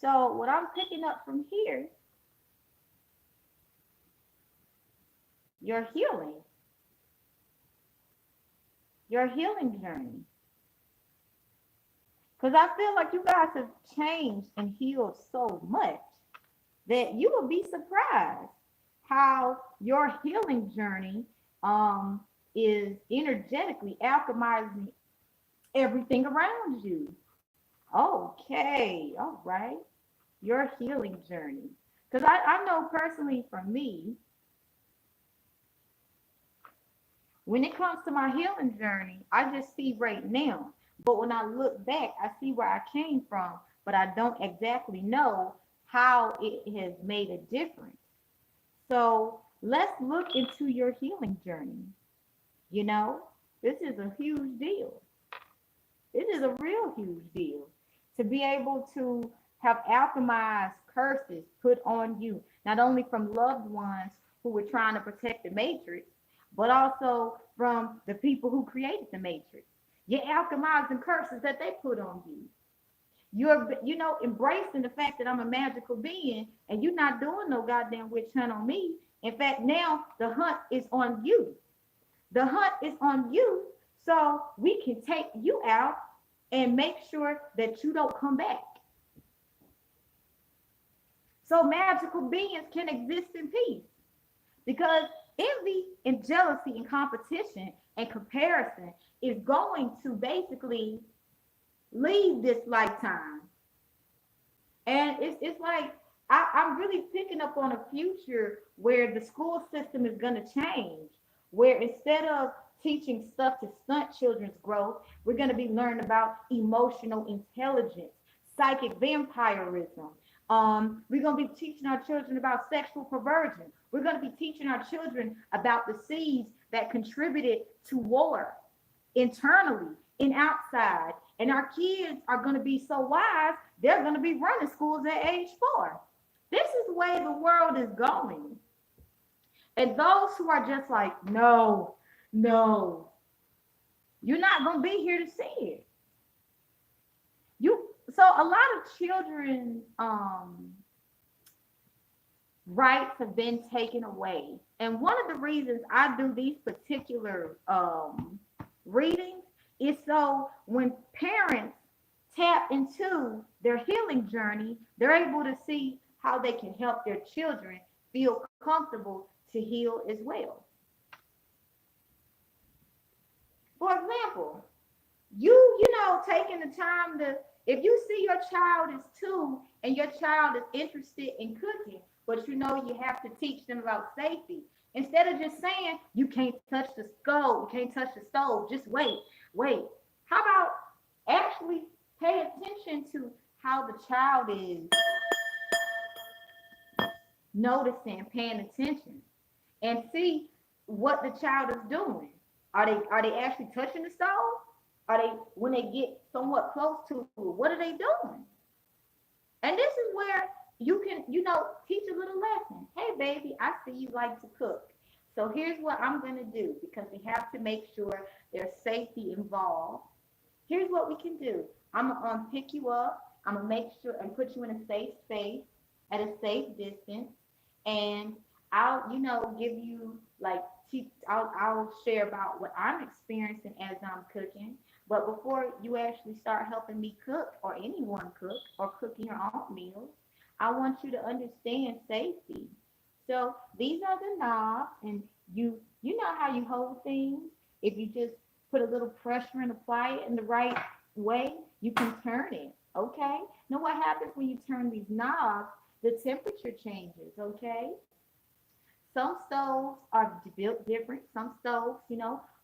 So what I'm picking up from here, your healing journey. Because I feel like you guys have changed and healed so much that you will be surprised how your healing journey is energetically alchemizing everything around you. Okay, all right. Your healing journey. Because I know personally for me, when it comes to my healing journey, I just see right now. But when I look back, I see where I came from, but I don't exactly know how it has made a difference. So let's look into your healing journey. You know, this is a huge deal. It is a real huge deal to be able to have alchemized curses put on you, not only from loved ones who were trying to protect the matrix, but also from the people who created the matrix. You're alchemizing curses that they put on you. You're embracing the fact that I'm a magical being and you're not doing no goddamn witch hunt on me. In fact, now the hunt is on you. The hunt is on you so we can take you out and make sure that you don't come back. So magical beings can exist in peace because envy and jealousy and competition and comparison is going to basically leave this lifetime. And it's like I'm really picking up on a future where the school system is going to change, where instead of teaching stuff to stunt children's growth, we're going to be learning about emotional intelligence, psychic vampirism. We're going to be teaching our children about sexual perversion. We're going to be teaching our children about the seeds that contributed to war internally and outside. And our kids are going to be so wise, they're going to be running schools at age 4. This is the way the world is going. And those who are just like, no, no, you're not going to be here to see it. So a lot of children rights have been taken away. And one of the reasons I do these particular readings is so when parents tap into their healing journey, they're able to see how they can help their children feel comfortable to heal as well. For example, taking the time to if you see your child is 2 and your child is interested in cooking, but you have to teach them about safety. Instead of just saying you can't touch the stove, you can't touch the stove, just wait. How about actually pay attention to how the child is noticing, paying attention, and see what the child is doing. Are they actually touching the stove? Are they when they get somewhat close to it, what are they doing? And this is where you can, teach a little lesson. Hey baby, I see you like to cook. So here's what I'm gonna do because we have to make sure there's safety involved. Here's what we can do. I'm gonna pick you up. I'm gonna make sure and put you in a safe space at a safe distance, and I'll, give you like I'll share about what I'm experiencing as I'm cooking. But before you actually start helping me cook or anyone cook or cooking your own meals, I want you to understand safety. So these are the knobs, and you know how you hold things. If you just put a little pressure and apply it in the right way, you can turn it. Okay. Now what happens when you turn these knobs? The temperature changes. Okay. Some stoves are built different. Some stoves,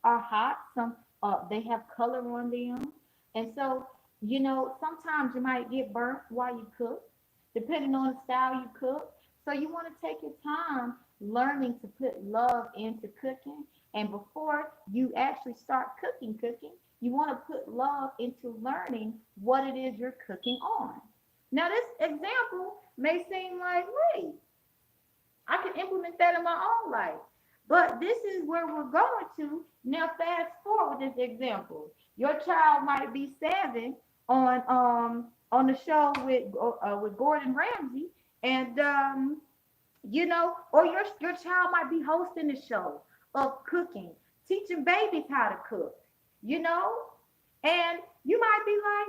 are hot. Some they have color on them, and so sometimes you might get burnt while you cook, depending on the style you cook. So you want to take your time learning to put love into cooking, and before you actually start cooking, you want to put love into learning what it is you're cooking on. Now, this example may seem like, wait, I can implement that in my own life. But this is where we're going to. Now, fast forward this example. Your child might be 7 on the show with Gordon Ramsay, and or your child might be hosting the show of cooking, teaching babies how to cook, you know, and you might be like,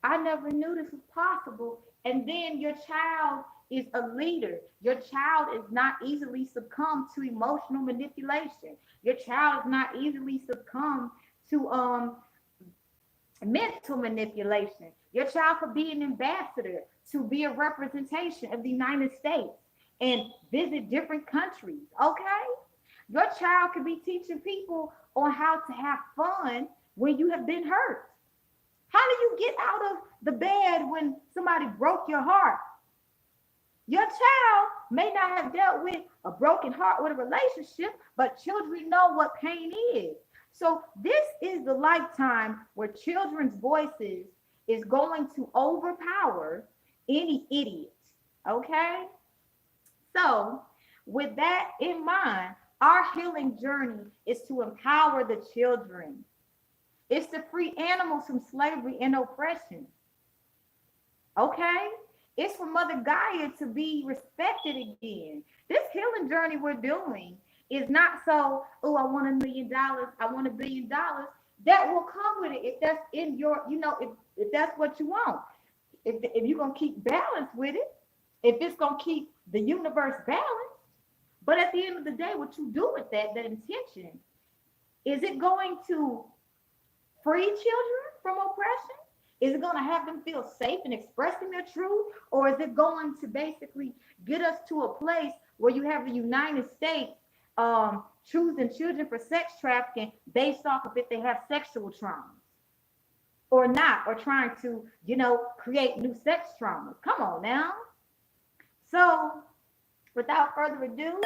I never knew this was possible. And then your child is a leader. Your child is not easily succumb to emotional manipulation. Your child is not easily succumb to mental manipulation. Your child could be an ambassador to be a representation of the United States and visit different countries. Okay? Your child could be teaching people on how to have fun when you have been hurt. How do you get out of the bed when somebody broke your heart? Your child may not have dealt with a broken heart with a relationship, but children know what pain is. So this is the lifetime where children's voices is going to overpower any idiot. Okay? So, with that in mind, our healing journey is to empower the children. It's to free animals from slavery and oppression. Okay? It's for Mother Gaia to be respected again. This healing journey we're doing is not so, oh, I want $1 million, I want $1 billion. That will come with it if that's in your, if that's what you want. If you're going to keep balance with it, if it's going to keep the universe balanced. But at the end of the day, what you do with that intention, is it going to free children from oppression? Is it going to have them feel safe in expressing their truth? Or is it going to basically get us to a place where you have the United States choosing children for sex trafficking based off of if they have sexual traumas or not, or trying to, create new sex traumas? Come on now. So, without further ado,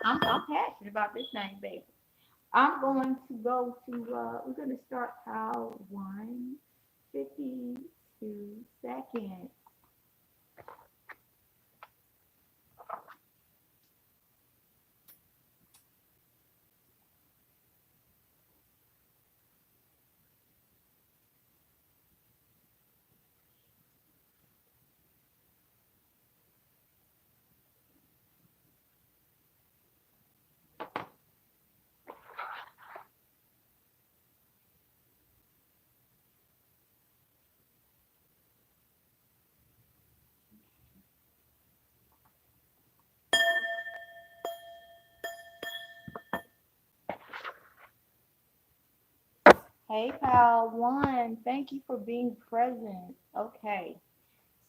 I'm passionate about this thing, baby. I'm going to go to, we're going to start pile 152 seconds. Hey, pal one, thank you for being present. Okay,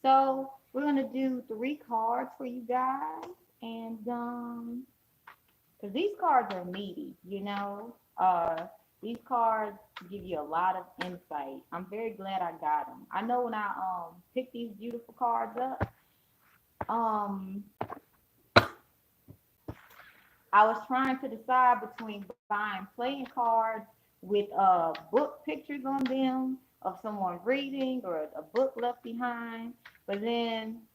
so we're gonna do 3 cards for you guys, and because these cards are meaty, these cards give you a lot of insight. I'm very glad I got them. I know when I picked these beautiful cards up, um, I was trying to decide between buying playing cards with book pictures on them of someone reading or a book left behind. But then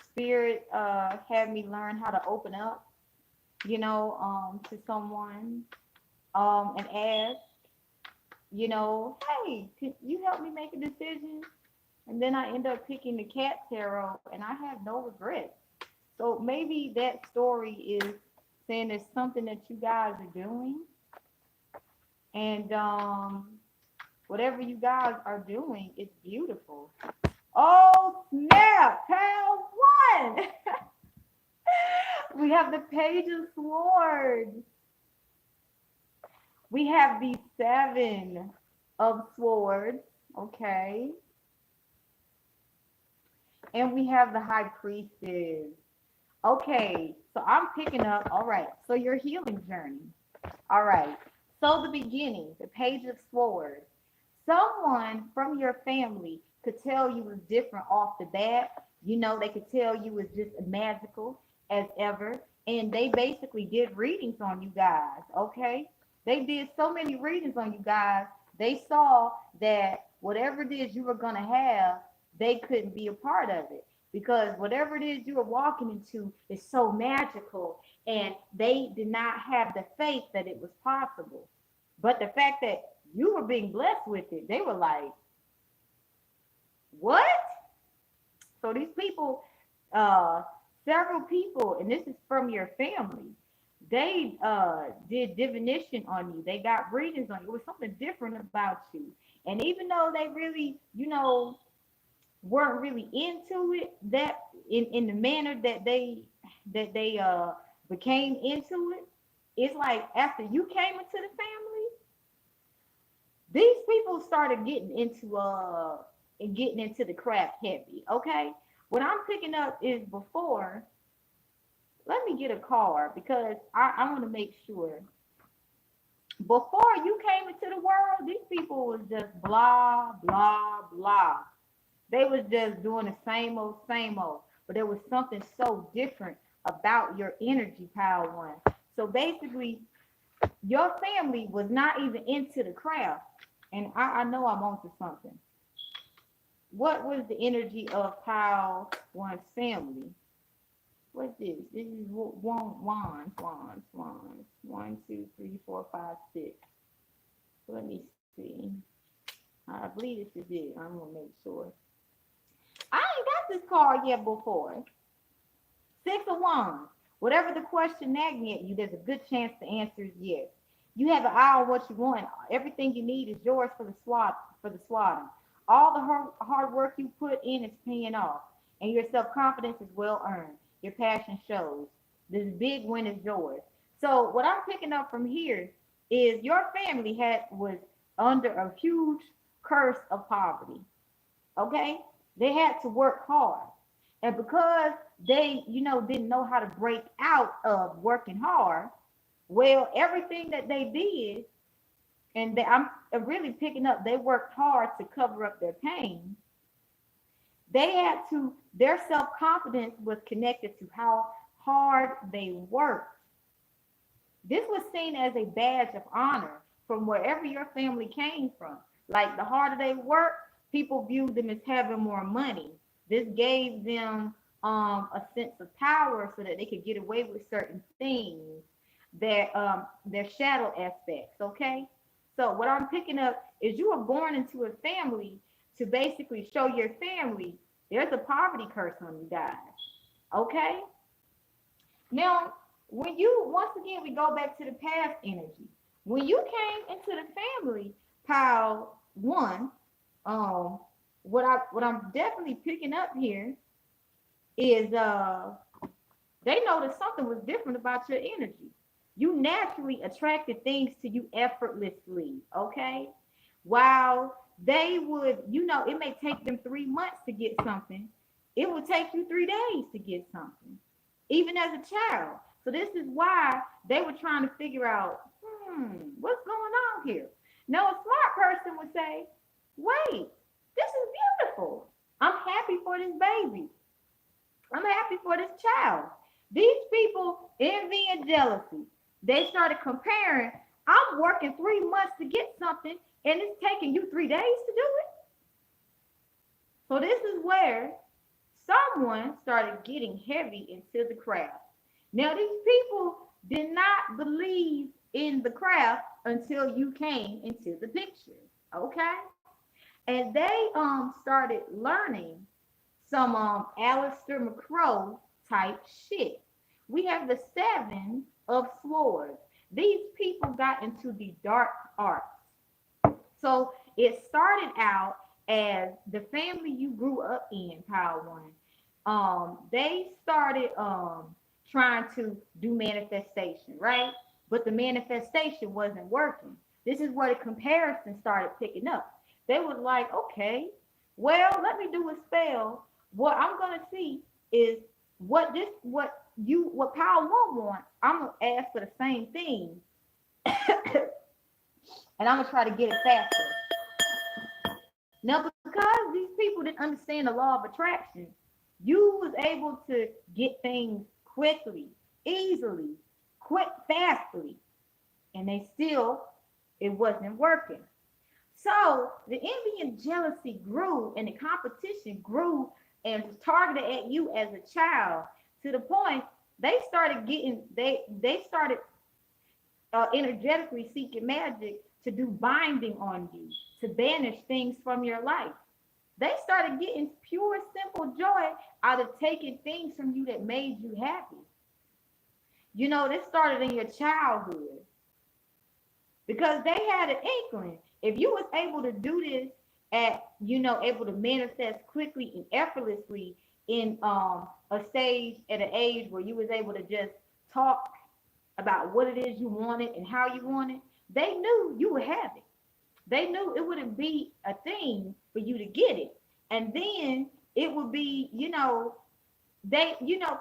Spirit had me learn how to open up, to someone and ask, hey, could you help me make a decision? And then I end up picking the cat tarot, and I have no regrets. So maybe that story is saying there's something that you guys are doing, and whatever you guys are doing, it's beautiful. Oh snap, pal one. We have the Page of Swords. We have the 7 of Swords. Okay. And we have the High Priestess. Okay, so I'm picking up. All right, so your healing journey. All right, so the beginning, the Page of Swords. Someone from your family could tell you was different off the bat. They could tell you was just magical as ever. And they basically did readings on you guys, okay? They did so many readings on you guys. They saw that whatever it is you were going to have, they couldn't be a part of it because whatever it is you were walking into is so magical, and they did not have the faith that it was possible. But the fact that you were being blessed with it, they were like, what? So these people, several people, and this is from your family, they did divination on you. They got readings on you. It was something different about you. And even though they really, weren't really into it, that in the manner that they became into it, it's like after you came into the family, these people started getting into the craft heavy. Okay. What I'm picking up is before, let me get a card because I want to make sure. Before you came into the world, these people was just blah, blah, blah. They was just doing the same old, same old. But there was something so different about your energy, Power One. So basically, your family was not even into the craft. And I know I'm onto something. What was the energy of Power One's family? What's this? This is wands. 1, 2, 3, 4, 5, 6. Let me see. I believe this is it. I'm gonna make sure. I ain't got this card yet before. 6 of Wands. Whatever the question nagging at you, there's a good chance the answer is yes. You have an eye on what you want. Everything you need is yours for the swatting. All the hard work you put in is paying off, and your self confidence is well earned. Your passion shows. This big win is yours. So what I'm picking up from here is your family was under a huge curse of poverty. Okay, they had to work hard, and because they didn't know how to break out of working hard, well, everything that they did, and I'm really picking up, they worked hard to cover up their pain. They had to, their self-confidence was connected to how hard they worked. This was seen as a badge of honor from wherever your family came from. Like the harder they worked, people viewed them as having more money. This gave them a sense of power so that they could get away with certain things, their shadow aspects. Okay, so what I'm picking up is you were born into a family to basically show your family there's a poverty curse on you guys. Okay, now when you, once again, we go back to the past energy. When you came into the family, pile one, um, what I'm definitely picking up here is they noticed something was different about your energy. You naturally attracted things to you effortlessly, okay? While they would, it may take them 3 months to get something, it would take you 3 days to get something, even as a child. So this is why they were trying to figure out, what's going on here? Now, a smart person would say, wait, this is beautiful. I'm happy for this baby. I'm happy for this child. These people, envy and jealousy, they started comparing. I'm working 3 months to get something, and it's taking you 3 days to do it. So this is where someone started getting heavy into the craft. Now, these people did not believe in the craft until you came into the picture, okay? And they started learning some Alistair McCrow type shit. We have the 7 of Swords. These people got into the dark arts. So it started out as the family you grew up in, Power One. They started trying to do manifestation, right? But the manifestation wasn't working. This is where the comparison started picking up. They was like, okay, well, let me do a spell. What I'm gonna see is what Power One wants. I'm gonna ask for the same thing, and I'm gonna try to get it faster. Now, because these people didn't understand the law of attraction, you was able to get things quickly, easily, fastly, and it wasn't working. So the envy and jealousy grew, and the competition grew and was targeted at you as a child to the point they started energetically seeking magic to do binding on you, to banish things from your life. They started getting pure, simple joy out of taking things from you that made you happy. This started in your childhood because they had an inkling. If you was able to do this able to manifest quickly and effortlessly in a stage at an age where you was able to just talk about what it is you wanted and how you wanted, they knew you would have it. They knew it wouldn't be a thing for you to get it. And then it would be, for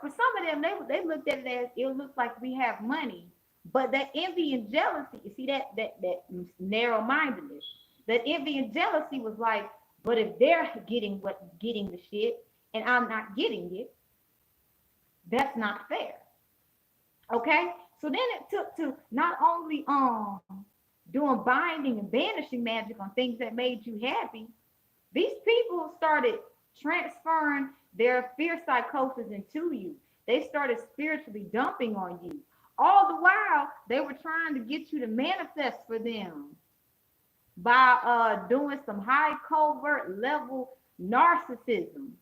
some of them, they looked at it as it looks like we have money. But that envy and jealousy, you see that narrow mindedness, that envy and jealousy was like, but if they're getting the shit and I'm not getting it, that's not fair. Okay? So then it took to not only doing binding and banishing magic on things that made you happy, these people started transferring their fear psychosis into you. They started spiritually dumping on you. All the while, they were trying to get you to manifest for them by doing some high covert level narcissism.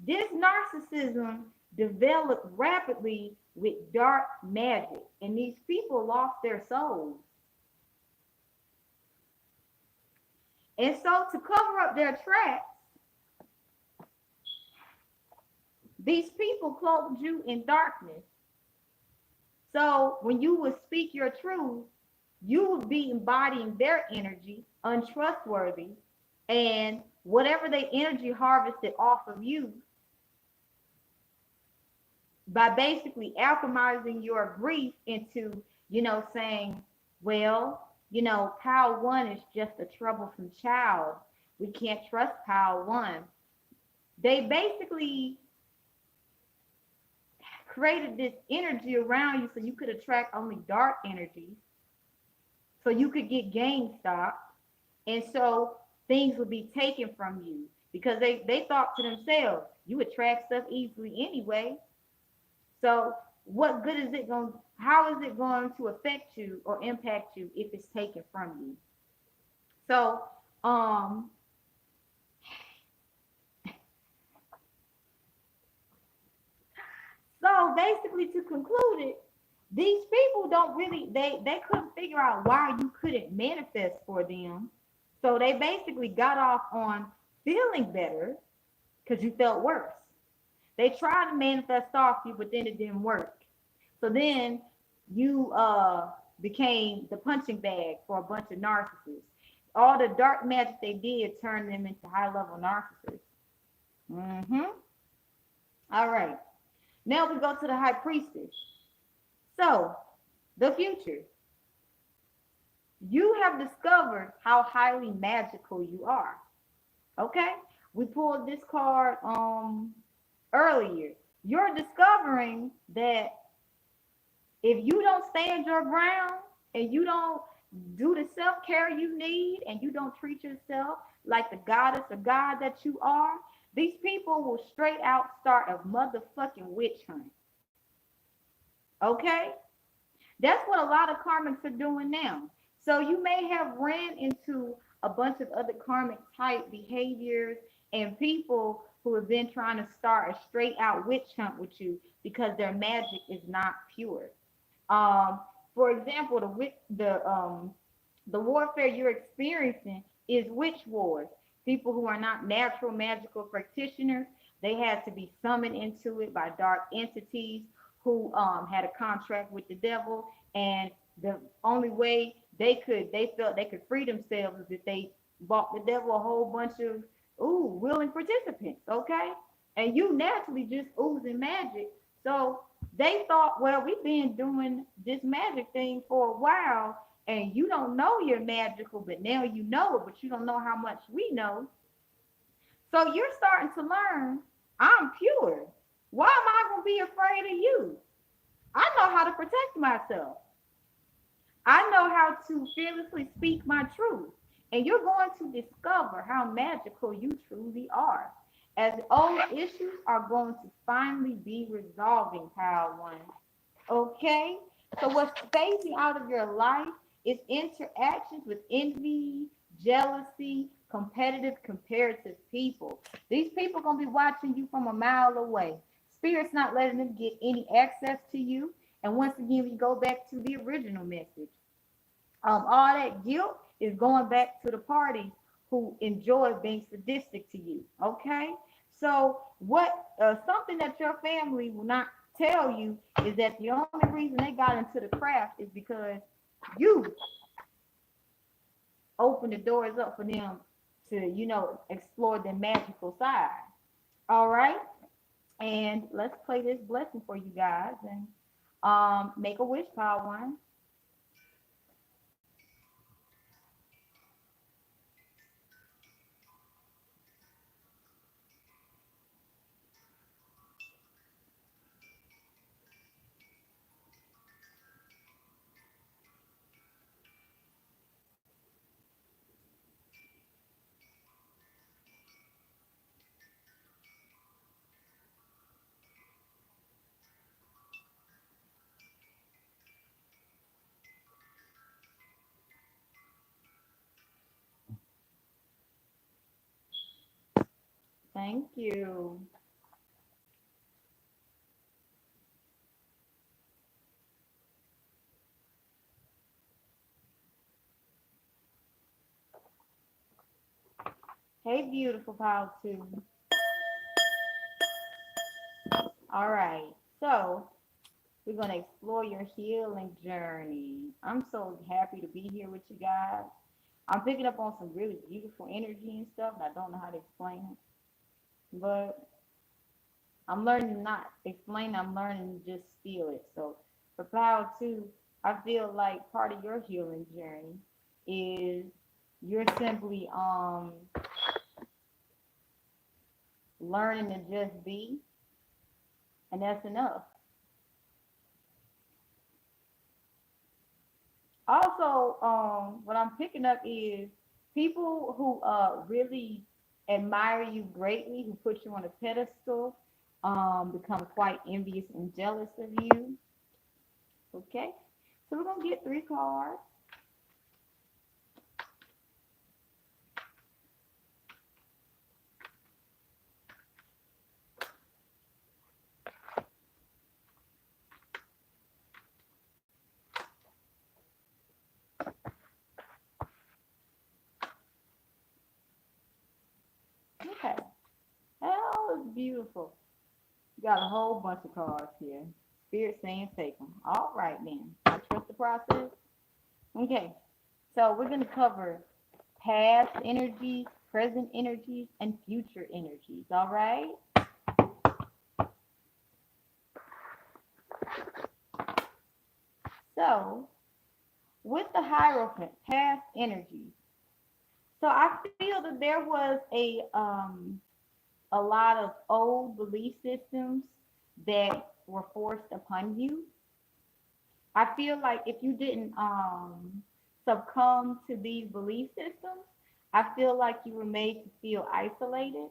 This narcissism developed rapidly with dark magic, and these people lost their souls. And so, to cover up their tracks, these people cloaked you in darkness. So, when you would speak your truth, you would be embodying their energy, untrustworthy, and whatever they energy harvested off of you by basically alchemizing your grief into, saying, well, Pile One is just a troublesome child. We can't trust Pile One. They basically created this energy around you so you could attract only dark energies, so you could get GameStop, and so things would be taken from you because they thought to themselves, you attract stuff easily anyway. So what good is it going? How is it going to affect you or impact you if it's taken from you? So so basically, to conclude it, these people don't really they couldn't figure out why you couldn't manifest for them. So they basically got off on feeling better because you felt worse. They tried to manifest off you, but then it didn't work. So then you became the punching bag for a bunch of narcissists. All the dark magic they did turned them into high level narcissists. Mm-hmm. All right. Now we go to the high priestess. So, the future. You have discovered how highly magical you are. Okay? We pulled this card earlier. You're discovering that if you don't stand your ground and you don't do the self-care you need and you don't treat yourself like the goddess or god that you are, these people will straight out start a motherfucking witch hunt. Okay? That's what a lot of karmics are doing now. So you may have ran into a bunch of other karmic type behaviors and people who have been trying to start a straight out witch hunt with you because their magic is not pure. Um, for example, the warfare you're experiencing is witch wars. People who are not natural magical practitioners, they had to be summoned into it by dark entities who had a contract with the devil, and the only way they felt they could free themselves is if they bought the devil a whole bunch of willing participants. Okay, and you naturally just oozing magic, so they thought, well, we've been doing this magic thing for a while, and you don't know you're magical, but now you know it, but you don't know how much we know. So you're starting to learn I'm pure. Why am I going to be afraid of you? I know how to protect myself. I know how to fearlessly speak my truth. And you're going to discover how magical you truly are. As old issues are going to finally be resolving, Pile One. Okay? So what's phasing out of your life is interactions with envy, jealousy, competitive, comparative people. These people are going to be watching you from a mile away. Spirit's not letting them get any access to you. And once again, we go back to the original message. All that guilt is going back to the party who enjoy being sadistic to you. Okay, so what? Something that your family will not tell you is that the only reason they got into the craft is because you opened the doors up for them to, explore their magical side. All right, and let's play this blessing for you guys and make a wish pile one. Thank you. Hey, beautiful pile two. All right, so we're gonna explore your healing journey. I'm so happy to be here with you guys. I'm picking up on some really beautiful energy and stuff, and I don't know how to explain it, but I'm learning to not explain. I'm learning to just feel it. So for Power Two, I feel like part of your healing journey is you're simply learning to just be, and that's enough. Also, what I'm picking up is people who really admire you greatly, who put you on a pedestal, become quite envious and jealous of you. Okay, so we're gonna get three cards. Okay, that was beautiful. You got a whole bunch of cards here. Spirit saying take them. All right then. I trust the process. Okay, so we're gonna cover past energies, present energies, and future energies. All right. So with the Hierophant, past energies. So I feel that there was a lot of old belief systems that were forced upon you. I feel like if you didn't succumb to these belief systems, I feel like you were made to feel isolated.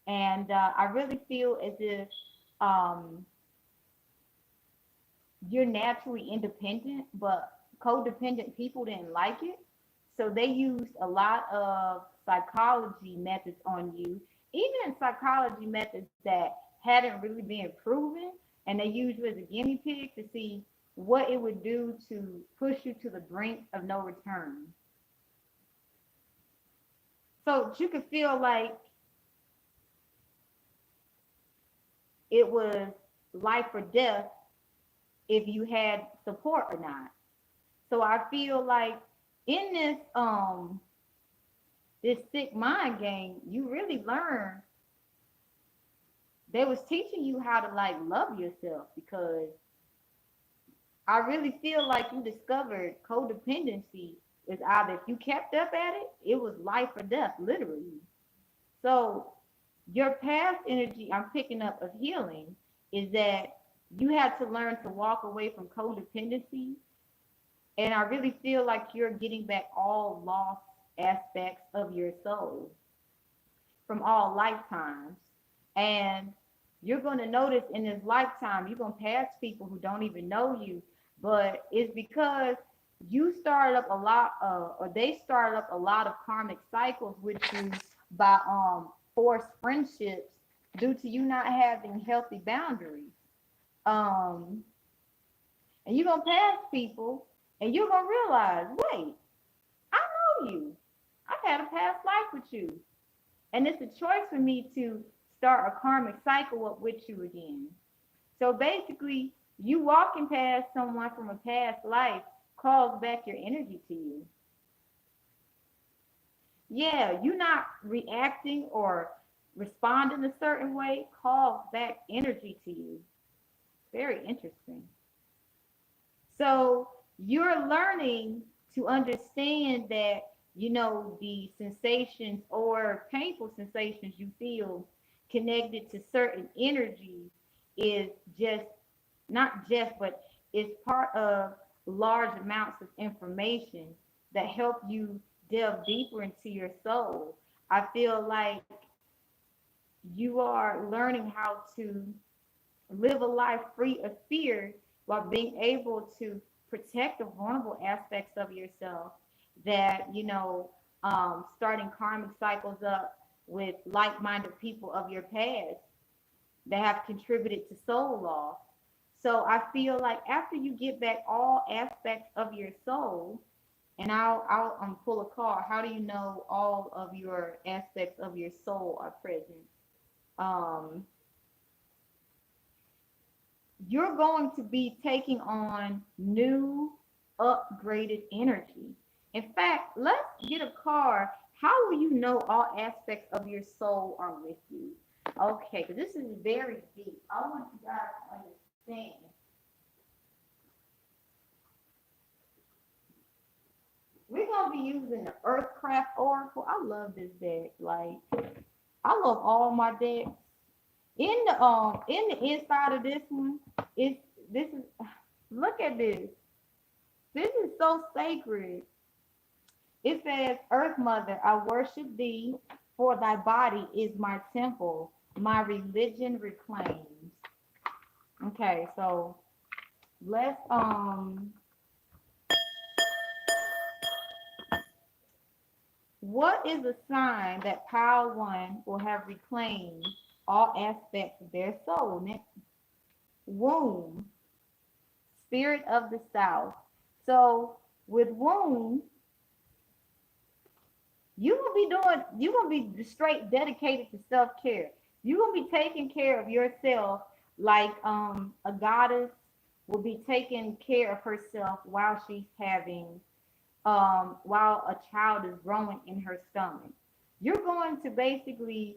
And I really feel as if um, you're naturally independent, but codependent people didn't like it. So they used a lot of psychology methods on you, even psychology methods that hadn't really been proven. And they used you as a guinea pig to see what it would do to push you to the brink of no return. So you could feel like it was life or death if you had support or not. So I feel like in this sick mind game, you really learn they was teaching you how to like love yourself because I really feel like you discovered codependency is either if you kept up at it, it was life or death, literally. So your past energy I'm picking up of healing is that you had to learn to walk away from codependency. And I really feel like you're getting back all lost aspects of your soul from all lifetimes. And you're going to notice in this lifetime, you're going to pass people who don't even know you. But it's because you started up a lot, or they started up a lot of karmic cycles with you by forced friendships due to you not having healthy boundaries. Um, And you're gonna pass people and you're gonna realize, wait, I know you. I've had a past life with you. And it's a choice for me to start a karmic cycle up with you again. So basically, you walking past someone from a past life calls back your energy to you. Yeah, you not reacting or responding a certain way calls back energy to you. Very interesting. So you're learning to understand that, the sensations or painful sensations you feel connected to certain energies is just not just, but it's part of large amounts of information that help you delve deeper into your soul. I feel like you are learning how to live a life free of fear while being able to protect the vulnerable aspects of yourself that, starting karmic cycles up with like-minded people of your past that have contributed to soul loss. So I feel like after you get back all aspects of your soul, and I'll pull a card. How do you know all of your aspects of your soul are present? Um, you're going to be taking on new, upgraded energy. In fact, let's get a card. How will you know all aspects of your soul are with you? Okay, because this is very deep. I want you guys to understand. We're gonna be using the Earthcraft Oracle. I love this deck. Like, I love all my decks. In the inside of this one, it's this is look at this. This is so sacred. It says, Earth Mother, I worship thee, for thy body is my temple, my religion reclaims. Okay, so let's what is a sign that Pile One will have reclaimed all aspects of their soul? Womb, spirit of the South. So with womb, you're gonna be straight dedicated to self-care. You're gonna be taking care of yourself like a goddess will be taking care of herself while she's having while a child is growing in her stomach. You're going to basically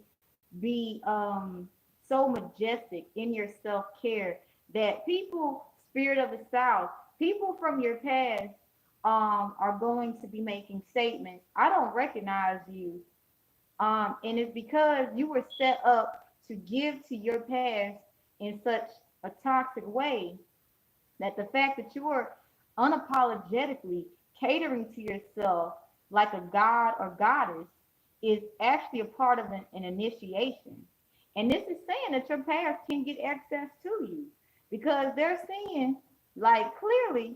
be so majestic in your self-care that people, spirit of the South, people from your past are going to be making statements. I don't recognize you. And it's because you were set up to give to your past in such a toxic way that the fact that you are unapologetically catering to yourself like a god or goddess is actually a part of an initiation. And this is saying that your past can get access to you because they're saying, like, clearly,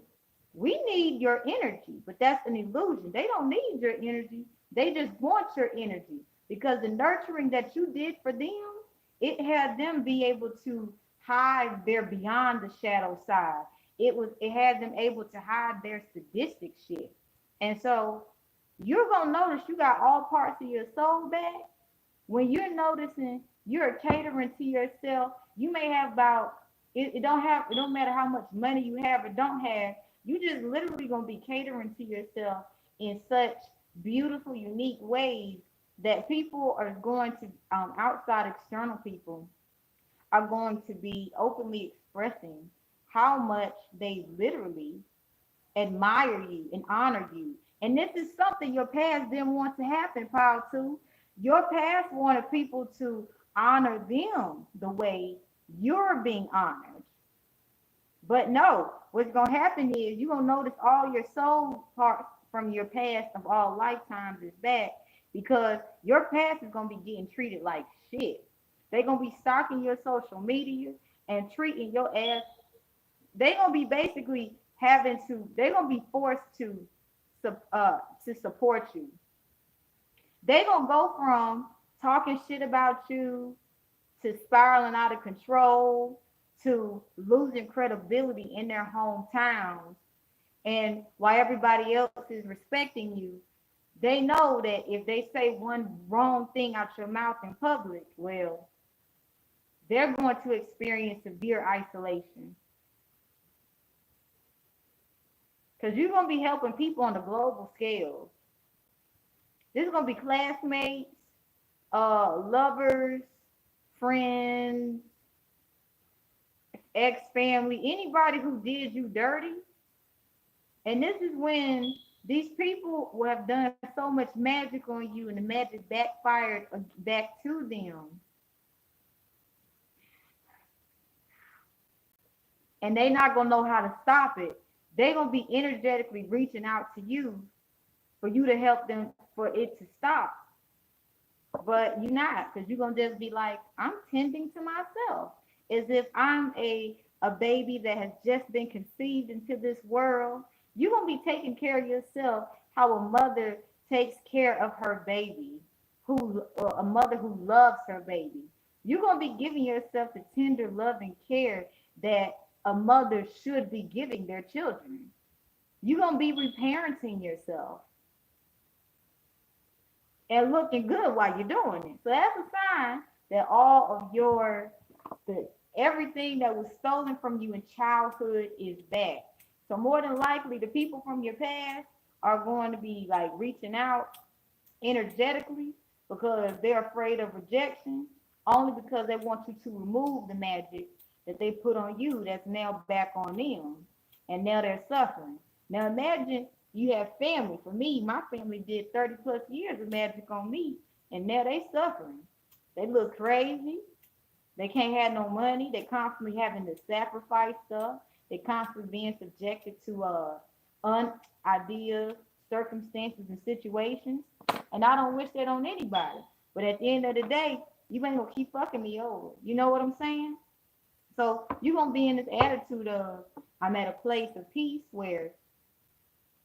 we need your energy, but that's an illusion. They don't need your energy, they just want your energy because the nurturing that you did for them, it had them be able to hide their beyond the shadow side. It had them able to hide their sadistic shit. And so you're gonna notice you got all parts of your soul back when you're noticing you're catering to yourself. You may have about it don't matter how much money you have or don't have, you just literally gonna be catering to yourself in such beautiful, unique ways that people are going to outside external people are going to be openly expressing how much they literally admire you and honor you. And this is something your past didn't want to happen, Paul, too. Your past wanted people to honor them the way you're being honored. But no, what's going to happen is you're going to notice all your soul parts from your past of all lifetimes is back because your past is going to be getting treated like shit. They're going to be stalking your social media and treating your ass. They're going to be basically they're going to be forced to support you. They're going to go from talking shit about you to spiraling out of control to losing credibility in their hometowns. And while everybody else is respecting you, they know that if they say one wrong thing out your mouth in public, well, they're going to experience severe isolation. Because you're going to be helping people on a global scale. This is going to be classmates, lovers, friends, ex-family, anybody who did you dirty. And this is when these people will have done so much magic on you and the magic backfired back to them. And they're not going to know how to stop it. They're going to be energetically reaching out to you for you to help them for it to stop. But you're not, because you're going to just be like, I'm tending to myself. As if I'm a baby that has just been conceived into this world. You're going to be taking care of yourself how a mother takes care of her baby, a mother who loves her baby. You're going to be giving yourself the tender love and care that a mother should be giving their children. You're going to be reparenting yourself and looking good while you're doing it. So that's a sign that all of everything that was stolen from you in childhood is back. So more than likely, the people from your past are going to be like reaching out energetically because they're afraid of rejection, only because they want you to remove the magic that they put on you that's now back on them. And now they're suffering. Now imagine you have family. For me, my family did 30 plus years of magic on me, and now they suffering. They look crazy. They can't have no money. They constantly having to sacrifice stuff. They constantly being subjected to ideas, circumstances, and situations. And I don't wish that on anybody. But at the end of the day, you ain't gonna keep fucking me over. You know what I'm saying? So you're gonna be in this attitude of I'm at a place of peace where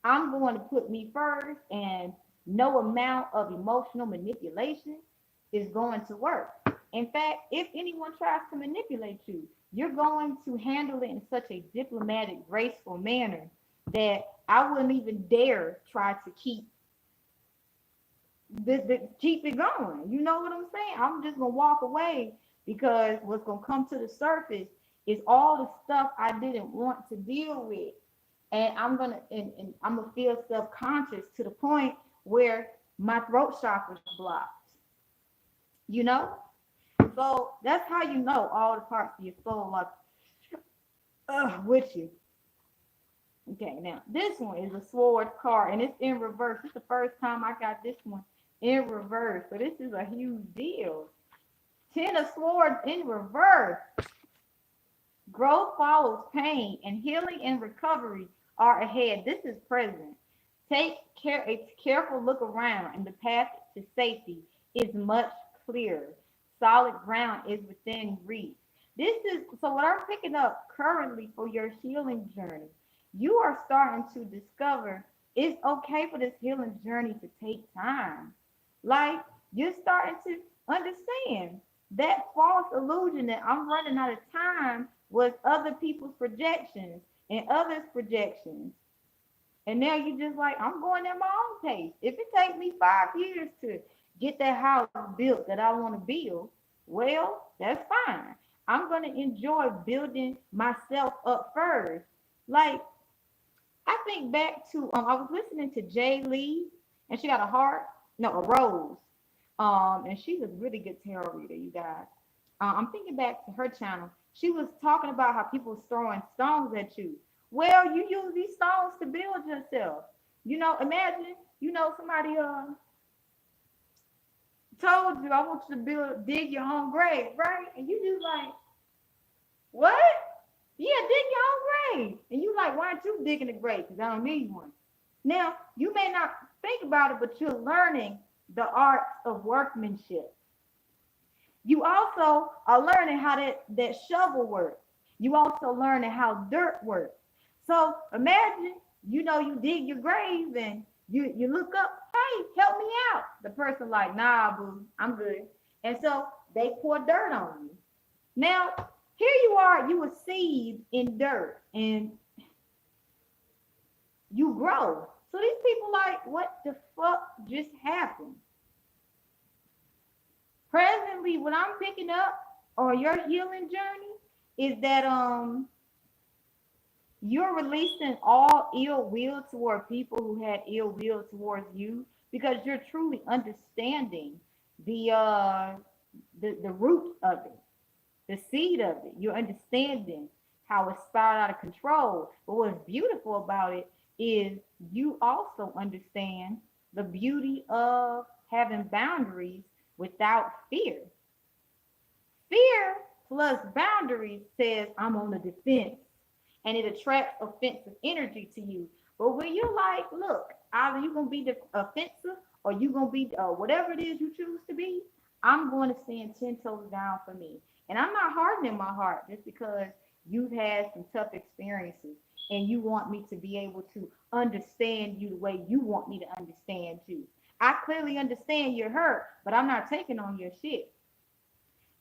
I'm going to put me first, and no amount of emotional manipulation is going to work. In fact, if anyone tries to manipulate you, you're going to handle it in such a diplomatic, graceful manner that I wouldn't even dare try to keep it going. You know what I'm saying? I'm just gonna walk away because what's gonna come to the surface is all the stuff I didn't want to deal with, and I'm gonna feel self-conscious to the point where my throat chakra's blocked. You know, so that's how you know all the parts of your soul are with you. Okay, now this one is a sword card, and it's in reverse. It's the first time I got this one in reverse, so this is a huge deal. 10 of Swords in reverse. Growth follows pain, and healing and recovery are ahead. This is present. Take a careful look around, and the path to safety is much clearer. Solid ground is within reach. This is so what I'm picking up currently for your healing journey. You are starting to discover it's okay for this healing journey to take time. Like you're starting to understand that false illusion that I'm running out of time was other people's projections and others' projections. And now you just like, I'm going at my own pace. If it takes me 5 years to get that house built that I want to build, well, that's fine. I'm going to enjoy building myself up first. Like, I think back to, I was listening to Jay Lee, and she got a heart, no, a rose. And she's a really good tarot reader, you guys. I'm thinking back to her channel. She was talking about how people was throwing stones at you. Well, you use these stones to build yourself. You know, imagine, somebody told you, I want you to dig your own grave, right? And you just like, what? Yeah, dig your own grave. And you like, why aren't you digging a grave? Because I don't need one. Now, you may not think about it, but you're learning the art of workmanship. You also are learning how that shovel works. You also learning how dirt works. So imagine, you dig your grave and you look up, hey, help me out. The person like, nah, boo, I'm good. And so they pour dirt on you. Now, Here you are, you a seed in dirt, and you grow. So these people like, what the fuck just happened? Presently, what I'm picking up on your healing journey is that you're releasing all ill will toward people who had ill will towards you because you're truly understanding the the root of it, the seed of it. You're understanding how it spiraled out of control. But what's beautiful about it is you also understand the beauty of having boundaries without fear. Fear plus boundaries says I'm on the defense and it attracts offensive energy to you. But when you're like, look, either you're going to be offensive or you're going to be whatever it is you choose to be, I'm going to stand 10 toes down for me. And I'm not hardening my heart just because you've had some tough experiences and you want me to be able to understand you the way you want me to understand you. I clearly understand you're hurt, but I'm not taking on your shit.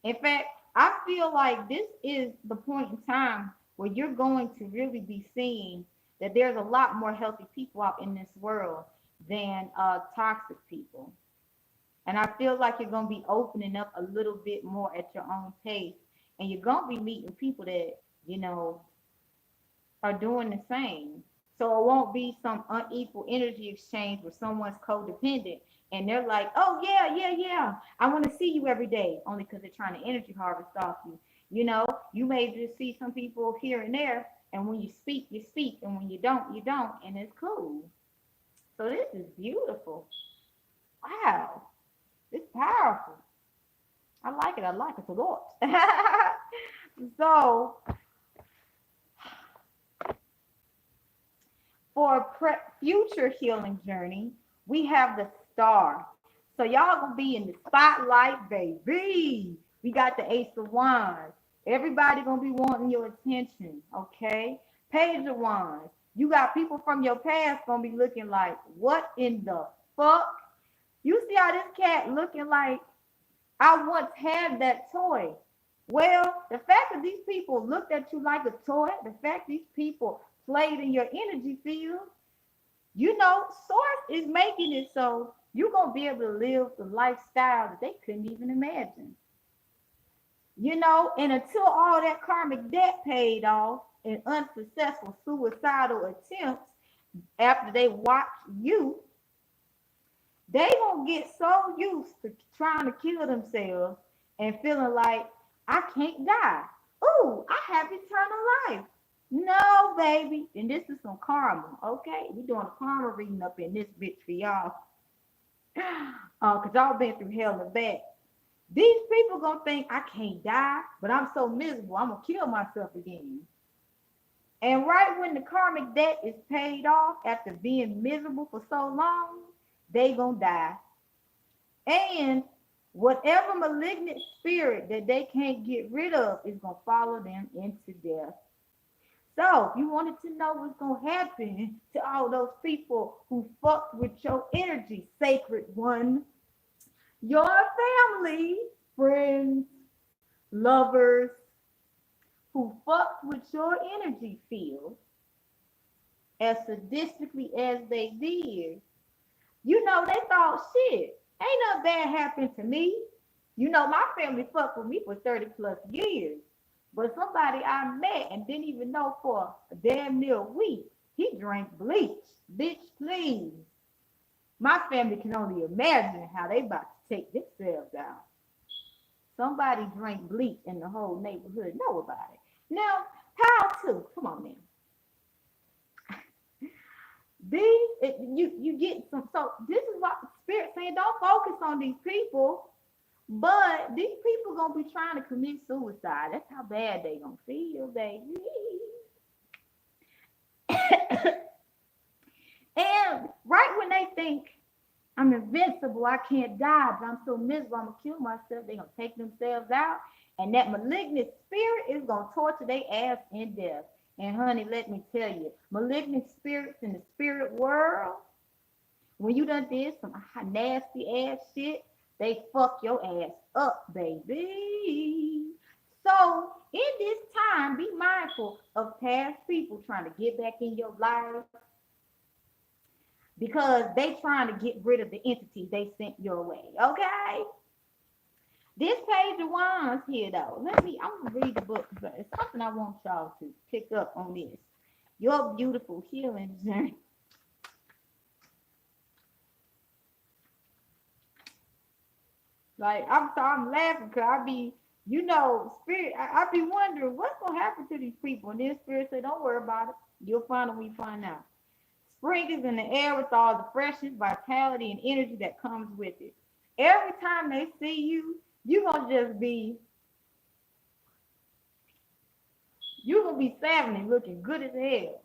In fact, I feel like this is the point in time where you're going to really be seeing that there's a lot more healthy people out in this world than toxic people. And I feel like you're going to be opening up a little bit more at your own pace. And you're going to be meeting people that, you know, are doing the same. So it won't be some unequal energy exchange where someone's codependent and they're like, oh, yeah, yeah, yeah. I want to see you every day, only because they're trying to energy harvest off you. You know, you may just see some people here and there. And when you speak, you speak. And when you don't, you don't. And it's cool. So this is beautiful. Wow. It's powerful. I like it. I like it a lot. So for a future healing journey, we have the star. So y'all gonna be in the spotlight, baby. We got the Ace of Wands. Everybody gonna be wanting your attention, okay? Page of Wands. You got people from your past gonna be looking like, what in the fuck? You see how this cat looking like, I once had that toy. Well, the fact that these people looked at you like a toy, the fact these people played in your energy field, you know, Source is making it so you're going to be able to live the lifestyle that they couldn't even imagine. You know, and until all that karmic debt paid off and unsuccessful suicidal attempts after they watch you, they gonna get so used to trying to kill themselves and feeling like I can't die. Ooh, I have eternal life. No, baby. And this is some karma, okay? We doing a karma reading up in this bitch for y'all. Cause y'all been through hell and back. These people gonna think I can't die, but I'm so miserable, I'm gonna kill myself again. And right when the karmic debt is paid off after being miserable for so long, they gonna die. And whatever malignant spirit that they can't get rid of is going to follow them into death. So, if you wanted to know what's going to happen to all those people who fucked with your energy, sacred one, your family, friends, lovers who fucked with your energy field as sadistically as they did, you know, they thought, shit, ain't nothing bad happened to me. You know, my family fucked with me for 30 plus years. But somebody I met and didn't even know for a damn near week, he drank bleach. Bitch, please. My family can only imagine how they about to take themselves out. Somebody drank bleach and the whole neighborhood know about it. Now, how to? Come on now. You get some. So this is what the spirit saying. Don't focus on these people, but these people gonna be trying to commit suicide. That's how bad they gonna feel, baby. And right when they think I'm invincible, I can't die, but I'm so miserable, I'm gonna kill myself. They gonna take themselves out, and that malignant spirit is gonna torture their ass in death. And honey, let me tell you, malignant spirits in the spirit world, when you done did some nasty ass shit, they fuck your ass up, baby. So in this time, be mindful of past people trying to get back in your life because they trying to get rid of the entity they sent your way. Okay? This page of wands here though. I'm gonna read the book, but it's something I want y'all to pick up on this. Your beautiful healing journey. Like I'm laughing because I be, spirit. I be wondering what's gonna happen to these people, and then spirit say, "Don't worry about it. You'll find it when you find out." Spring is in the air with all the freshness, vitality, and energy that comes with it. Every time they see you, you gonna be 70 looking good as hell.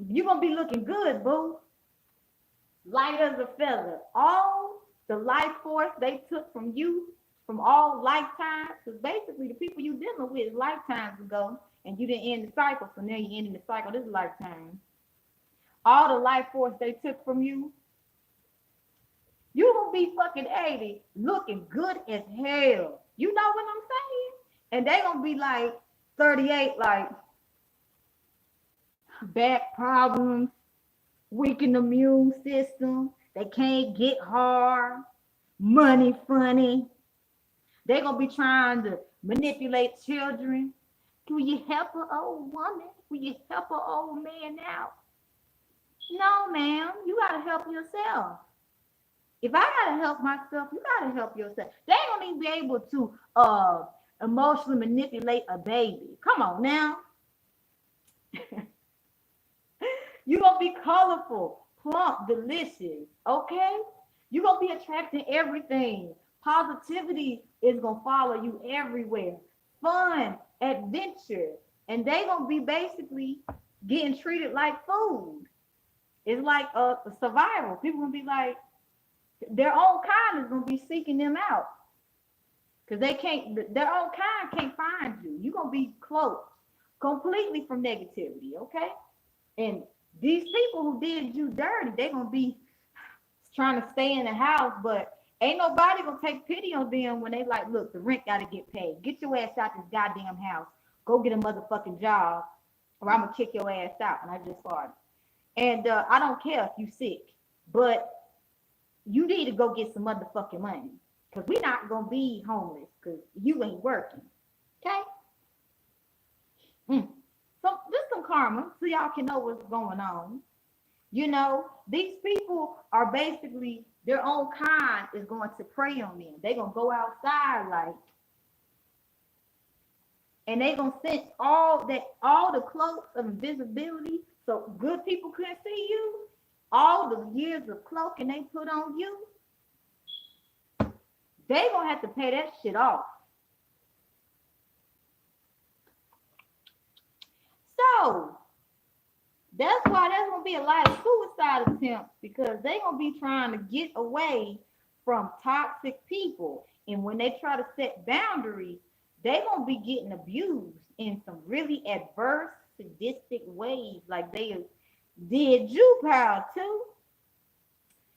You gonna be looking good, boo. Light as a feather. All the life force they took from you from all lifetimes, because basically the people you dealing with lifetimes ago, and you didn't end the cycle, so now you're ending the cycle this lifetime. All the life force they took from you gonna be fucking 80 looking good as hell. You know what I'm saying? And they gonna be like 38, like back problems, weakened immune system. They can't get hard, money funny. They gonna be trying to manipulate children. Will you help an old woman? Will you help an old man out? No, ma'am. You gotta help yourself. If I gotta help myself, you gotta help yourself. They don't even be able to emotionally manipulate a baby. Come on now. You gonna be colorful, plump, delicious, okay? You gonna be attracting everything. Positivity is gonna follow you everywhere. Fun, adventure, and they gonna be basically getting treated like food. It's like a survival. People gonna be like, their own kind is gonna be seeking them out because they can't. Their own kind can't find you. You are gonna be close completely from negativity, okay? And these people who did you dirty, they gonna be trying to stay in the house, but ain't nobody gonna take pity on them when they like, look, the rent gotta get paid. Get your ass out this goddamn house. Go get a motherfucking job, or I'm gonna kick your ass out. And I just farted. And I don't care if you sick, but you need to go get some motherfucking money. Cause we not gonna be homeless because you ain't working. Okay? So just some karma so y'all can know what's going on. These people are basically their own kind is going to prey on them. They're gonna go outside like, and they gonna sense all the cloaks of invisibility, so good people couldn't see you. All the years of cloaking they put on you, they gonna have to pay that shit off. So that's why there's gonna be a lot of suicide attempts because they gonna be trying to get away from toxic people. And when they try to set boundaries, they gonna be getting abused in some really adverse, sadistic ways, like they did you, pal, too.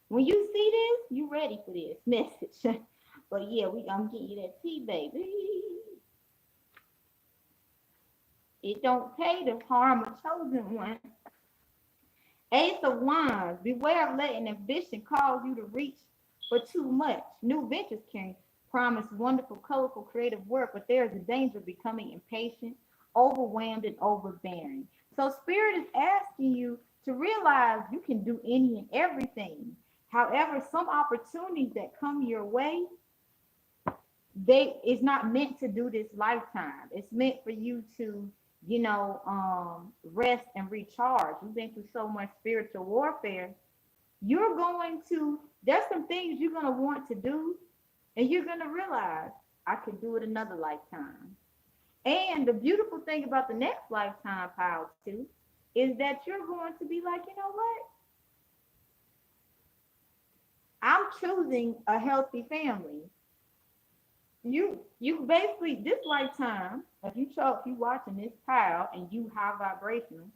When you see this, you ready for this message. But yeah, we gonna get you that tea, baby. It don't pay to harm a chosen one. Ace of Wands, beware of letting ambition cause you to reach for too much. New ventures can promise wonderful, colorful, creative work, but there is a danger of becoming impatient, overwhelmed, and overbearing. So Spirit is asking you to realize you can do any and everything. However, some opportunities that come your way, it's not meant to do this lifetime. It's meant for you to rest and recharge. You've been through so much spiritual warfare. There's some things you're going to want to do, and you're going to realize I can do it another lifetime. And the beautiful thing about the next lifetime, pile too, is that you're going to be like, you know what? I'm choosing a healthy family. You basically this lifetime, if you watching this pile and you high vibrational,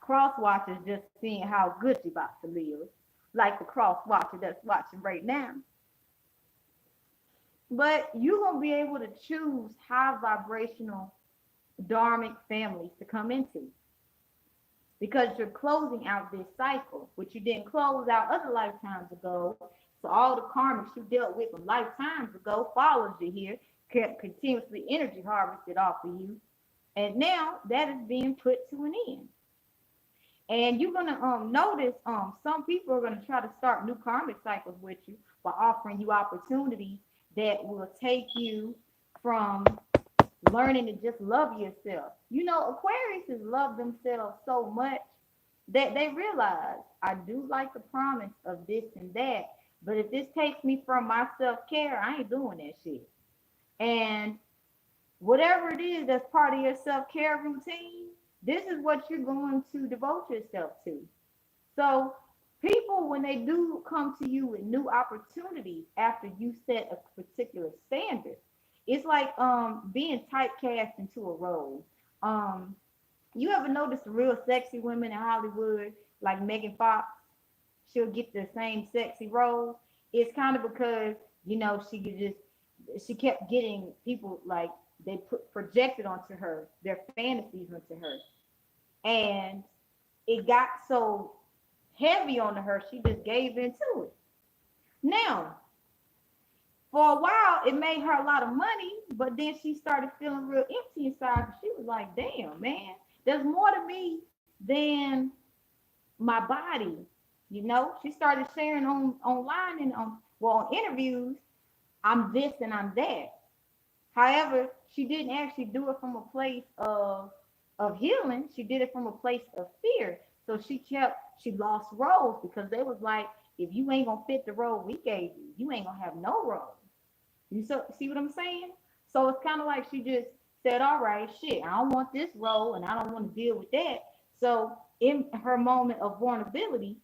cross watchers just seeing how good you about to live, like the cross watcher that's watching right now. But you're gonna be able to choose high vibrational dharmic families to come into because you're closing out this cycle, which you didn't close out other lifetimes ago. So all the karmics you dealt with from lifetimes ago follows you here, kept continuously energy harvested off of you, and now that is being put to an end. And you're gonna notice some people are gonna try to start new karmic cycles with you by offering you opportunities that will take you from learning to just love yourself. You know, Aquariuses love themselves so much that they realize I do like the promise of this and that, but if this takes me from my self care, I ain't doing that shit. And whatever it is that's part of your self care routine, this is what you're going to devote yourself to. So, people, when they do come to you with new opportunities after you set a particular standard, it's like being typecast into a role. Um, you ever notice the real sexy women in Hollywood, like Megan Fox? She'll get the same sexy roles. It's kind of because she kept getting people like they put projected onto her their fantasies onto her, and it got so heavy on her she just gave into it. Now, for a while, it made her a lot of money, but then she started feeling real empty inside. She was like, "Damn, man, there's more to me than my body." She started sharing online and on interviews. I'm this and I'm that. However, she didn't actually do it from a place of healing. She did it from a place of fear. So she lost roles because they was like, if you ain't gonna fit the role we gave you, you ain't gonna have no role. See what I'm saying? So it's kind of like she just said, all right, shit, I don't want this role and I don't want to deal with that. So in her moment of vulnerability,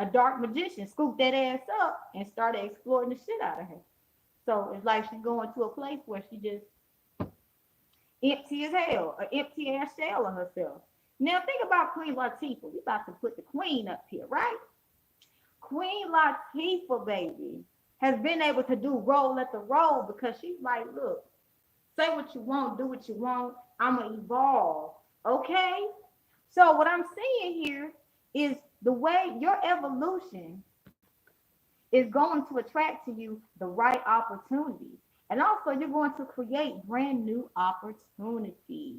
a dark magician scooped that ass up and started exploiting the shit out of her. So it's like she's going to a place where she just empty as hell, an empty ass shell of herself. Now think about Queen Latifah. We about to put the queen up here, right? Queen Latifah, baby, has been able to do role at the role because she's like, look, say what you want, do what you want. I'ma evolve. Okay? So what I'm seeing here is the way your evolution is going to attract to you the right opportunities. And also you're going to create brand new opportunities.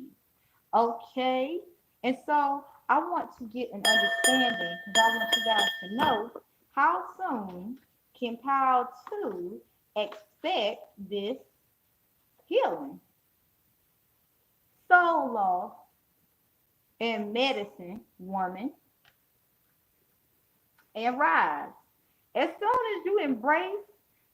Okay? And so I want to get an understanding because I want you guys to know how soon can Pile 2 expect this healing. Soul law and medicine woman and rise. As soon as you embrace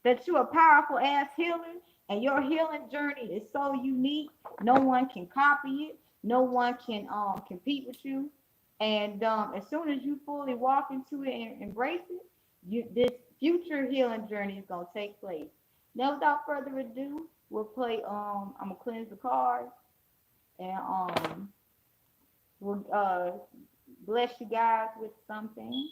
that you're a powerful ass healer and your healing journey is so unique, no one can copy it, no one can compete with you. And as soon as you fully walk into it and embrace it, this future healing journey is gonna take place. Now, without further ado, we'll play. I'm gonna cleanse the cards and we'll bless you guys with something.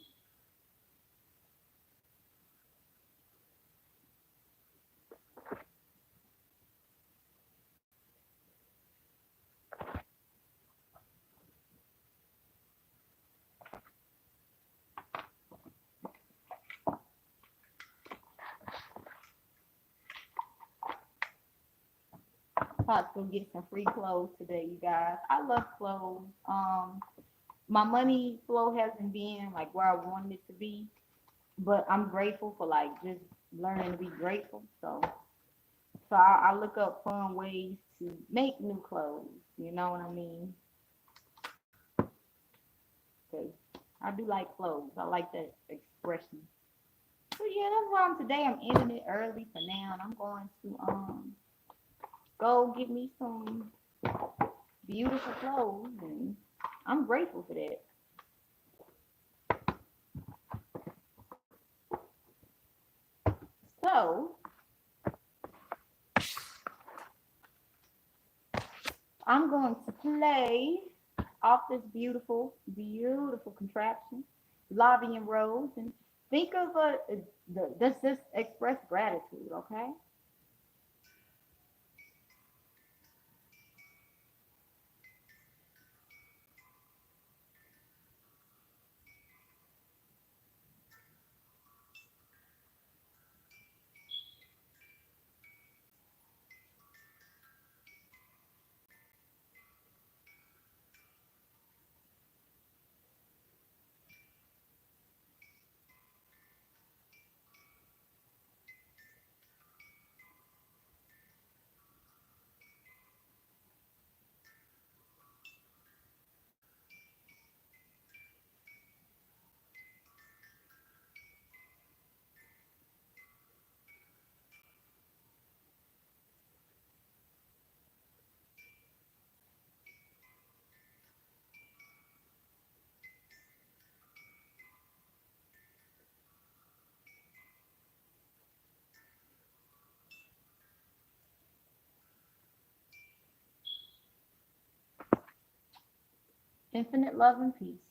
About to get some free clothes today, you guys. I love clothes. My money flow hasn't been like where I wanted it to be, but I'm grateful for like just learning to be grateful. So I look up fun ways to make new clothes. You know what I mean? Because I do like clothes. I like that expression. So yeah, that's why today I'm ending it early for now, and I'm going to go get me some beautiful clothes, and I'm grateful for that. So I'm going to play off this beautiful, beautiful contraption, Lobby and Rose, and think of let's just express gratitude, okay? Infinite love and peace.